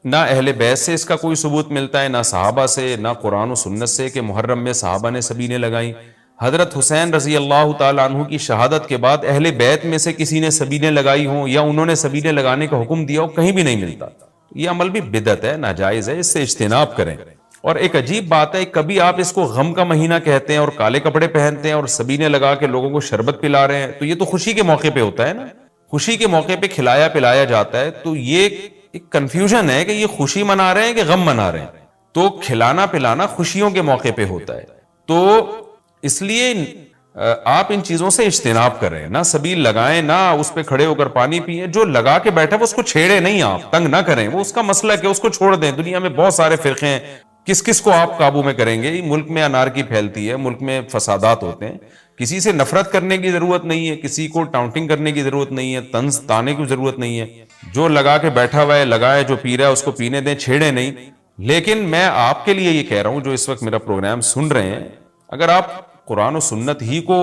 نہ اہل بیت سے اس کا کوئی ثبوت ملتا ہے، نہ صحابہ سے، نہ قرآن و سنت سے کہ محرم میں صحابہ نے سبیلیں لگائیں۔ حضرت حسین رضی اللہ تعالیٰ عنہ کی شہادت کے بعد اہل بیت میں سے کسی نے سبیلیں لگائی ہوں یا انہوں نے سبیلیں لگانے کا حکم دیا ہو، کہیں بھی نہیں ملتا۔ یہ عمل بھی بدعت ہے، ناجائز ہے، اس سے اجتناب کریں۔ اور ایک عجیب بات ہے، کبھی آپ اس کو غم کا مہینہ کہتے ہیں اور کالے کپڑے پہنتے ہیں اور سبیلیں لگا کے لوگوں کو شربت پلا رہے ہیں، تو یہ تو خوشی کے موقع پہ ہوتا ہے نا، خوشی کے موقع پہ کھلایا پلایا جاتا ہے، تو یہ ایک کنفیوژن ہے کہ یہ خوشی منا رہے ہیں کہ غم منا رہے ہیں۔ تو کھلانا پلانا خوشیوں کے موقع پہ ہوتا ہے، تو اس لیے آپ ان چیزوں سے اجتناب کریں، نہ سبیل لگائیں، نہ اس پہ کھڑے ہو کر پانی پئیں۔ جو لگا کے بیٹھا وہ اس کو چھیڑے نہیں، آپ تنگ نہ کریں، وہ اس کا مسلک ہے، اس کو چھوڑ دیں۔ دنیا میں بہت سارے فرقے ہیں، کس کس کو آپ قابو میں کریں گے؟ ملک میں انارکی پھیلتی ہے، ملک میں فسادات ہوتے ہیں، کسی سے نفرت کرنے کی ضرورت نہیں ہے، کسی کو ٹاؤنٹنگ کرنے کی ضرورت نہیں ہے، طنز تانے کی ضرورت نہیں ہے۔ جو لگا کے بیٹھا ہوا ہے لگائے، جو پی رہا ہے اس کو پینے دیں، چھیڑے نہیں۔ لیکن میں آپ کے لیے یہ کہہ رہا ہوں جو اس وقت میرا پروگرام سن رہے ہیں، اگر آپ قرآن و سنت ہی کو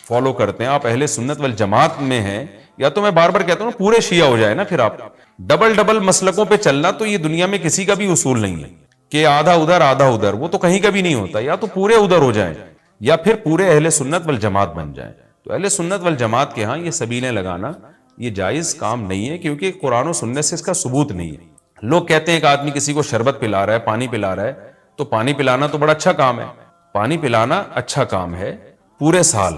فالو کرتے ہیں، آپ اہل سنت والجماعت میں ہیں، یا تو میں بار بار کہتا ہوں پورے شیعہ ہو جائے نا، پھر آپ ڈبل مسلکوں پہ چلنا تو یہ دنیا میں کسی کا بھی اصول نہیں ہے کہ آدھا ادھر آدھا ادھر، وہ تو کہیں کا بھی نہیں ہوتا۔ یا تو پورے ادھر ہو جائیں یا پھر پورے اہل سنت والجماعت بن جائیں۔ تو اہل سنت والجماعت کے ہاں یہ سبیلیں لگانا یہ جائز کام نہیں ہے، کیونکہ قرآن و سنت سے اس کا ثبوت نہیں ہے۔ لوگ کہتے ہیں کہ آدمی کسی کو شربت پلا رہا ہے، پانی پلا رہا ہے، تو پانی پلانا تو بڑا اچھا کام ہے، پانی پلانا اچھا کام ہے، پورے سال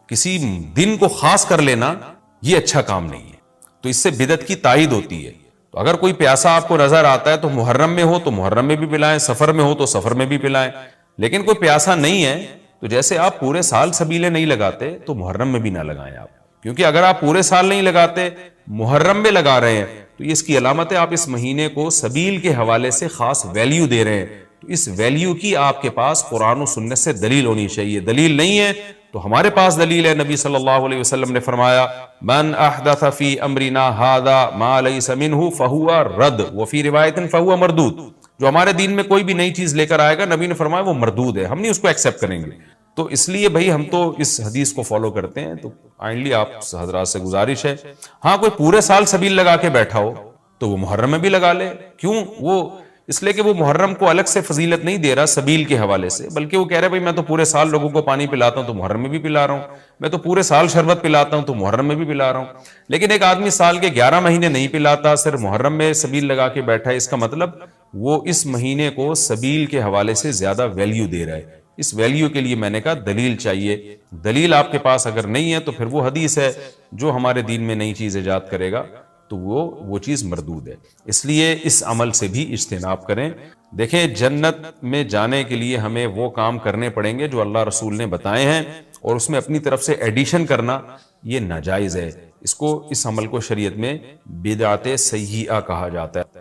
کسی دن کو خاص کر لینا یہ اچھا کام نہیں ہے، تو اس سے بدعت کی تائید ہوتی ہے۔ تو اگر کوئی پیاسا آپ کو نظر آتا ہے تو محرم میں ہو تو محرم میں بھی پلائیں، سفر میں ہو تو سفر میں بھی پلائیں۔ لیکن کوئی پیاسا نہیں ہے تو جیسے آپ پورے سال سبیلیں نہیں لگاتے تو محرم میں بھی نہ لگائیں آپ، کیونکہ اگر آپ پورے سال نہیں لگاتے، محرم میں لگا رہے ہیں، تو یہ اس کی علامت ہے آپ اس مہینے کو سبیل کے حوالے سے خاص ویلیو دے رہے ہیں۔ تو اس ویلیو کی آپ کے پاس قرآن و سنت سے دلیل ہونی چاہیے۔ دلیل نہیں ہے تو ہمارے پاس دلیل ہے، نبی صلی اللہ علیہ وسلم نے فرمایا من احدث فی امرنا ھذا ما لیس منہ فہو رد وفی روایت فہو مردود۔ جو ہمارے دین میں کوئی بھی نئی چیز لے کر آئے گا، نبی نے فرمایا وہ مردود ہے، ہم نہیں اس کو ایکسیپٹ کریں گے۔ تو اس لیے بھائی ہم تو اس حدیث کو فالو کرتے ہیں، تو کائنڈلی آپ حضرات سے گزارش ہے، ہاں کوئی پورے سال سبیل لگا کے بیٹھا ہو تو وہ محرم میں بھی لگا لے۔ کیوں؟ وہ اس لیے کہ وہ محرم کو الگ سے فضیلت نہیں دے رہا سبیل کے حوالے سے، بلکہ وہ کہہ رہا ہے بھائی میں تو پورے سال لوگوں کو پانی پلاتا ہوں تو محرم میں بھی پلا رہا ہوں، میں تو پورے سال شربت پلاتا ہوں تو محرم میں بھی پلا رہا ہوں۔ لیکن ایک آدمی سال کے 11 مہینے نہیں پلاتا، صرف محرم میں سبیل لگا کے بیٹھا ہے، اس کا مطلب وہ اس مہینے کو سبیل کے حوالے سے زیادہ ویلیو دے رہا ہے۔ اس ویلیو کے لیے میں نے کہا دلیل چاہیے۔ دلیل آپ کے پاس اگر نہیں ہے تو پھر وہ حدیث ہے جو ہمارے دین میں نئی چیز ایجاد کرے گا تو وہ چیز مردود ہے۔ اس لیے اس عمل سے بھی اجتناب کریں۔ دیکھیں جنت میں جانے کے لیے ہمیں وہ کام کرنے پڑیں گے جو اللہ رسول نے بتائے ہیں، اور اس میں اپنی طرف سے ایڈیشن کرنا یہ ناجائز ہے۔ اس عمل کو شریعت میں بدعت سیئہ کہا جاتا ہے۔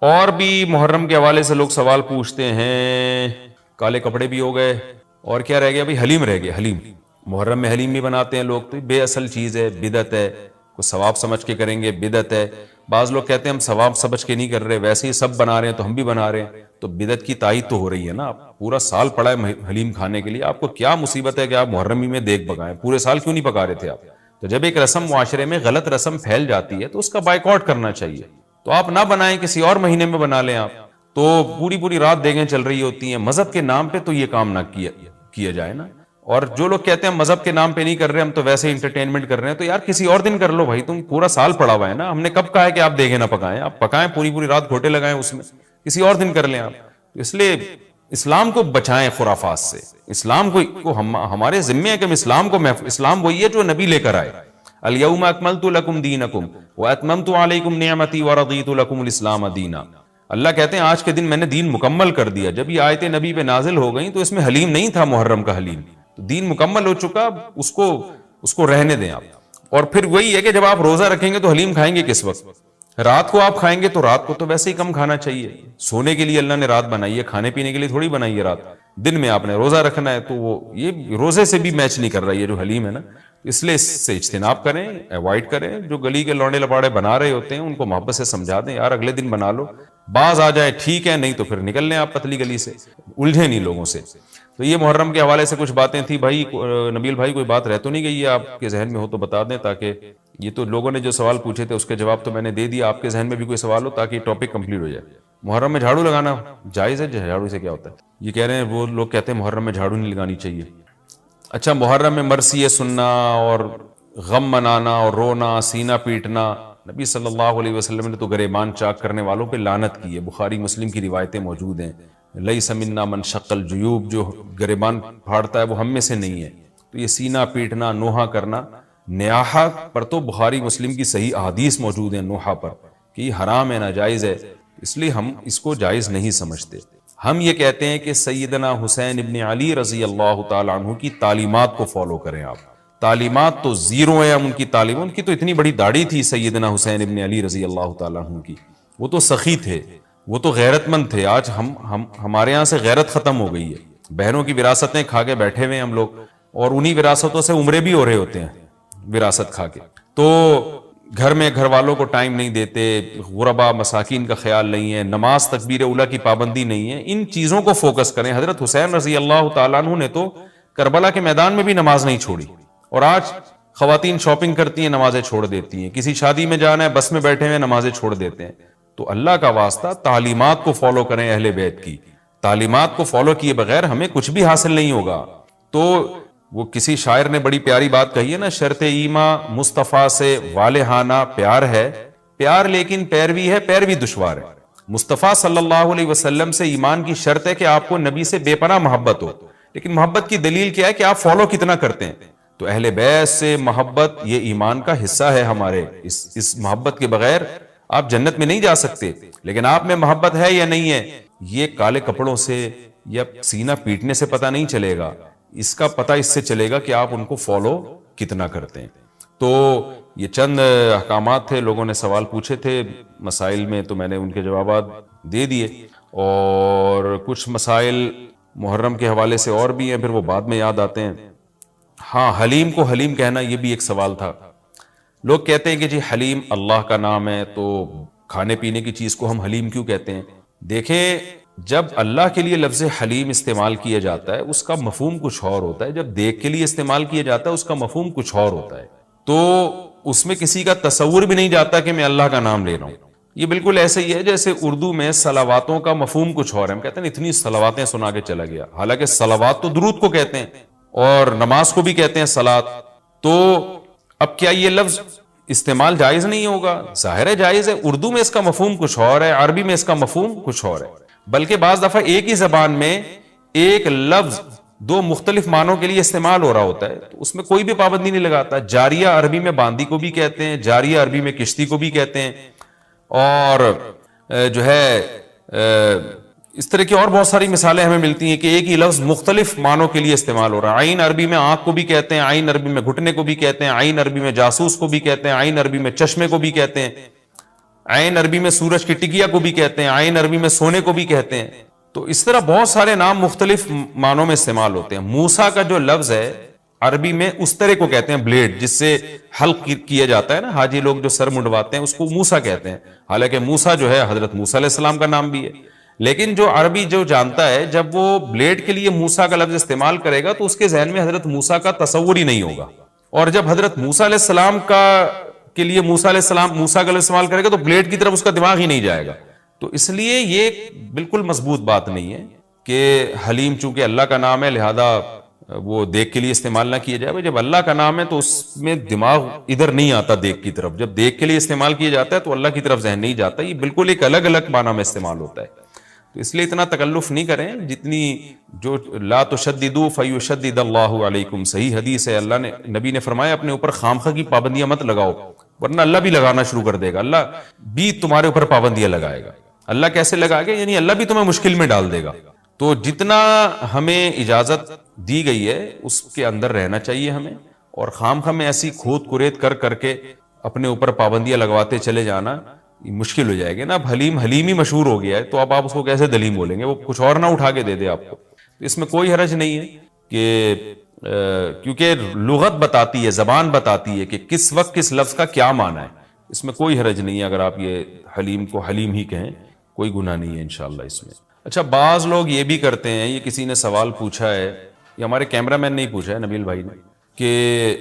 اور بھی محرم کے حوالے سے لوگ سوال پوچھتے ہیں، کالے کپڑے بھی ہو گئے اور کیا رہ گیا؟ بھائی حلیم رہ گیا۔ حلیم محرم میں حلیم بھی بناتے ہیں لوگ، تو بے اصل چیز ہے، بدعت ہے۔ کوئی ثواب سمجھ کے کریں گے بدعت ہے۔ بعض لوگ کہتے ہیں ہم ثواب سمجھ کے نہیں کر رہے، ویسے ہی سب بنا رہے ہیں تو ہم بھی بنا رہے ہیں، تو بدعت کی تائید تو ہو رہی ہے نا۔ آپ پورا سال پڑا ہے حلیم کھانے کے لیے، آپ کو کیا مصیبت ہے کہ آپ محرم میں دیگ پکائیں؟ پورے سال کیوں نہیں پکا رہے تھے آپ؟ تو جب ایک رسم معاشرے میں غلط رسم پھیل جاتی ہے تو اس کا بائیکاٹ کرنا چاہیے۔ تو آپ نہ بنائیں، کسی اور مہینے میں بنا لیں آپ۔ تو پوری رات دیگیں چل رہی ہوتی ہیں، مذہب کے نام پہ تو یہ کام نہ کیا جائے نا۔ اور جو لوگ کہتے ہیں ہم مذہب کے نام پہ نہیں کر رہے، ہم تو ویسے انٹرٹینمنٹ کر رہے ہیں، تو یار کسی اور دن کر لو بھائی، تم پورا سال پڑا ہوا ہے نا۔ ہم نے کب کہا ہے کہ آپ دیگیں نہ پکائیں؟ آپ پکائیں، پوری رات گھوٹے لگائیں اس میں، کسی اور دن کر لیں آپ۔ اس لیے اسلام کو بچائیں خرافات سے۔ اسلام کو ہمارے ذمے ہے کہ ہم اسلام وہی ہے جو نبی لے کر آئے۔ الیوم اکملت لکم دینکم واتممت علیکم نعمتی ورضیت لکم الاسلام دینا۔ اللہ کہتے ہیں آج کے دن میں نے دین مکمل کر دیا۔ جب یہ آیتیں نبی پہ نازل ہو گئیں تو اس میں حلیم نہیں تھا، محرم کا حلیم، تو دین مکمل ہو چکا، اس کو رہنے دیں آپ۔ اور پھر وہی ہے کہ جب آپ روزہ رکھیں گے تو حلیم کھائیں گے کس وقت؟ رات کو آپ کھائیں گے تو رات کو تو ویسے ہی کم کھانا چاہیے. سونے کے لیے اللہ نے رات بنائی ہے, کھانے پینے کے لیے تھوڑی بنائی ہے رات. دن میں آپ نے روزہ رکھنا ہے, تو وہ یہ روزے سے بھی میچ نہیں کر رہا یہ جو حلیم ہے نا. اس لیے اس سے اجتناب کریں, ایوائڈ کریں. جو گلی کے لونڈے لپاڑے بنا رہے ہوتے ہیں ان کو محبت سے سمجھا دیں, یار اگلے دن بنا لو, باز آ جائے ٹھیک ہے, نہیں تو پھر نکل لیں آپ پتلی گلی سے, الجھے نہیں لوگوں سے. تو یہ محرم کے حوالے سے کچھ باتیں تھیں. بھائی نبیل بھائی کوئی بات رہ تو نہیں گئی ہے آپ کے ذہن میں ہو تو بتا دیں, تاکہ یہ تو لوگوں نے جو سوال پوچھے تھے اس کے جواب تو میں نے دے دیا. آپ کے ذہن میں بھی کوئی سوال ہو تاکہ ٹاپک کمپلیٹ ہو جائے. محرم میں جھاڑو لگانا جائز ہے؟ جھاڑو سے کیا ہوتا ہے؟ یہ کہہ رہے ہیں وہ لوگ کہتے ہیں محرم میں جھاڑو نہیں لگانی چاہیے. اچھا, محرم میں مرثیے سننا اور غم منانا اور رونا, سینہ پیٹنا, نبی صلی اللہ علیہ وسلم نے تو گریبان چاک کرنے والوں پہ لعنت کی ہے. بخاری مسلم کی روایتیں موجود ہیں. لیس منا من شق الجیوب, جو گریبان پھاڑتا ہے وہ ہم میں سے نہیں ہے. تو یہ سینہ پیٹنا, نوحہ کرنا, نیاحہ پر تو بخاری مسلم کی صحیح احادیث موجود ہیں نوحہ پر کہ یہ حرام ہے, ناجائز ہے. اس لیے ہم اس کو جائز نہیں سمجھتے. ہم یہ کہتے ہیں کہ سیدنا حسین ابن علی رضی اللہ تعالیٰ عنہ کی تعلیمات کو فالو کریں آپ. تعلیمات تو زیرو ہیں ان کی تعلیم. ان کی تو اتنی بڑی داڑھی تھی سیدنا حسین ابن علی رضی اللہ تعالیٰ عنہ کی, وہ تو سخی تھے, وہ تو غیرت مند تھے. آج ہمارے یہاں سے غیرت ختم ہو گئی ہے. بہنوں کی وراثتیں کھا کے بیٹھے ہوئے ہیں ہم لوگ, اور انہی وراثتوں سے عمرے بھی ہو رہے ہوتے ہیں وراثت کھا کے. تو گھر میں گھر والوں کو ٹائم نہیں دیتے, غربا مساکین کا خیال نہیں ہے, نماز تکبیر اولیٰ کی پابندی نہیں ہے. ان چیزوں کو فوکس کریں. حضرت حسین رضی اللہ تعالیٰ عنہ نے تو کربلا کے میدان میں بھی نماز نہیں چھوڑی, اور آج خواتین شاپنگ کرتی ہیں نمازیں چھوڑ دیتی ہیں. کسی شادی میں جانا ہے بس میں بیٹھے ہوئے نمازیں چھوڑ دیتے ہیں. تو اللہ کا واسطہ تعلیمات کو فالو کریں اہل بیت کی. تعلیمات کو فالو کیے بغیر ہمیں کچھ بھی حاصل نہیں ہوگا. تو وہ کسی شاعر نے بڑی پیاری بات کہی ہے نا, شرط ایماں مصطفیٰ سے والہانہ پیار ہے, پیار لیکن پیروی ہے, پیروی دشوار ہے. مصطفیٰ صلی اللہ علیہ وسلم سے ایمان کی شرط ہے کہ آپ کو نبی سے بے پناہ محبت ہو, لیکن محبت کی دلیل کیا ہے کہ آپ فالو کتنا کرتے ہیں. تو اہل بیت سے محبت یہ ایمان کا حصہ ہے ہمارے. اس محبت کے بغیر آپ جنت میں نہیں جا سکتے. لیکن آپ میں محبت ہے یا نہیں ہے, یہ کالے کپڑوں سے یا سینہ پیٹنے سے پتہ نہیں چلے گا. اس کا پتہ اس سے چلے گا کہ آپ ان کو فالو کتنا کرتے ہیں. تو یہ چند احکامات تھے. لوگوں نے سوال پوچھے تھے مسائل میں, تو میں نے ان کے جوابات دے دیے. اور کچھ مسائل محرم کے حوالے سے اور بھی ہیں, پھر وہ بعد میں یاد آتے ہیں. ہاں, حلیم کو حلیم کہنا, یہ بھی ایک سوال تھا. لوگ کہتے ہیں کہ جی حلیم اللہ کا نام ہے, تو کھانے پینے کی چیز کو ہم حلیم کیوں کہتے ہیں؟ دیکھیں, جب اللہ کے لیے لفظ حلیم استعمال کیا جاتا ہے اس کا مفہوم کچھ اور ہوتا ہے. جب دیکھ کے لیے استعمال کیا جاتا ہے اس کا مفہوم کچھ اور ہوتا ہے. تو اس میں کسی کا تصور بھی نہیں جاتا کہ میں اللہ کا نام لے رہا ہوں. یہ بالکل ایسے ہی ہے جیسے اردو میں صلواتوں کا مفہوم کچھ اور ہے. ہم کہتے ہیں اتنی صلواتیں سنا کے چلا گیا, حالانکہ صلوات تو درود کو کہتے ہیں, اور نماز کو بھی کہتے ہیں صلات. تو اب کیا یہ لفظ استعمال جائز نہیں ہوگا؟ ظاہر ہے جائز ہے. اردو میں اس کا مفہوم کچھ اور ہے, عربی میں اس کا مفہوم کچھ اور ہے. بلکہ بعض دفعہ ایک ہی زبان میں ایک لفظ دو مختلف معنوں کے لیے استعمال ہو رہا ہوتا ہے, تو اس میں کوئی بھی پابندی نہیں لگاتا. جاریہ عربی میں باندی کو بھی کہتے ہیں, جاریہ عربی میں کشتی کو بھی کہتے ہیں, اور جو ہے اس طرح کی اور بہت ساری مثالیں ہمیں ملتی ہیں کہ ایک ہی لفظ مختلف معنوں کے لیے استعمال ہو رہا ہے. عین عربی میں آنکھ کو بھی کہتے ہیں, عین عربی میں گھٹنے کو بھی کہتے ہیں, عین عربی میں جاسوس کو بھی کہتے ہیں, عین عربی میں چشمے کو بھی کہتے ہیں, عین عربی میں سورج کی ٹکیا کو بھی کہتے ہیں, عین عربی میں سونے کو بھی کہتے ہیں. تو اس طرح بہت سارے نام مختلف معنوں میں استعمال ہوتے ہیں. موسیٰ کا جو لفظ ہے عربی میں استرے کو کہتے ہیں, بلیڈ جس سے حلق کیا جاتا ہے نا, حاجی لوگ جو سر منڈواتے ہیں اس کو موسیٰ کہتے ہیں. حالانکہ موسیٰ جو ہے حضرت موسیٰ علیہ السلام کا نام بھی ہے. لیکن جو عربی جو جانتا ہے, جب وہ بلیڈ کے لیے موسیٰ کا لفظ استعمال کرے گا تو اس کے ذہن میں حضرت موسیٰ کا تصور ہی نہیں ہوگا. اور جب حضرت موسیٰ علیہ السلام کے لیے موسیٰ علیہ السلام موسیٰ کا لفظ استعمال کرے گا تو بلیڈ کی طرف اس کا دماغ ہی نہیں جائے گا. تو اس لیے یہ بالکل مضبوط بات نہیں ہے کہ حلیم چونکہ اللہ کا نام ہے لہذا وہ دیکھ کے لیے استعمال نہ کیا جائے. جب اللہ کا نام ہے تو اس میں دماغ ادھر نہیں آتا دیکھ کی طرف. جب دیکھ کے لیے استعمال کیا جاتا ہے تو اللہ کی طرف ذہن نہیں جاتا. یہ بالکل ایک الگ الگ معنی میں استعمال ہوتا ہے. تو اس لیے اتنا تکلف نہیں کریں. جتنی جو لا تشددوا فیشدد اللہ علیکم, صحیح حدیث ہے, اللہ نے نبی نے فرمایا اپنے اوپر خامخواہ کی پابندیاں مت لگاؤ, ورنہ اللہ بھی لگانا شروع کر دے گا. اللہ بھی تمہارے اوپر پابندیاں لگائے گا. اللہ کیسے لگائے گا؟ یعنی اللہ بھی تمہیں مشکل میں ڈال دے گا. تو جتنا ہمیں اجازت دی گئی ہے اس کے اندر رہنا چاہیے ہمیں, اور خامخواہ میں ایسی کھود کریت کر کے اپنے اوپر پابندیاں لگواتے چلے جانا مشکل ہو جائے گی نا. اب حلیم حلیم ہی مشہور ہو گیا ہے تو اب آپ اس کو کیسے دلیم بولیں گے؟ وہ کچھ اور نہ اٹھا کے دے دے آپ کو. تو اس میں کوئی حرج نہیں ہے کہ کیونکہ لغت بتاتی ہے, زبان بتاتی ہے کہ کس وقت کس لفظ کا کیا معنی ہے. اس میں کوئی حرج نہیں ہے اگر آپ یہ حلیم کو حلیم ہی کہیں, کوئی گناہ نہیں ہے انشاءاللہ اس میں. اچھا, بعض لوگ یہ بھی کرتے ہیں, یہ کسی نے سوال پوچھا ہے, یہ ہمارے کیمرہ مین نے ہی پوچھا ہے, نبیل بھائی نے, کہ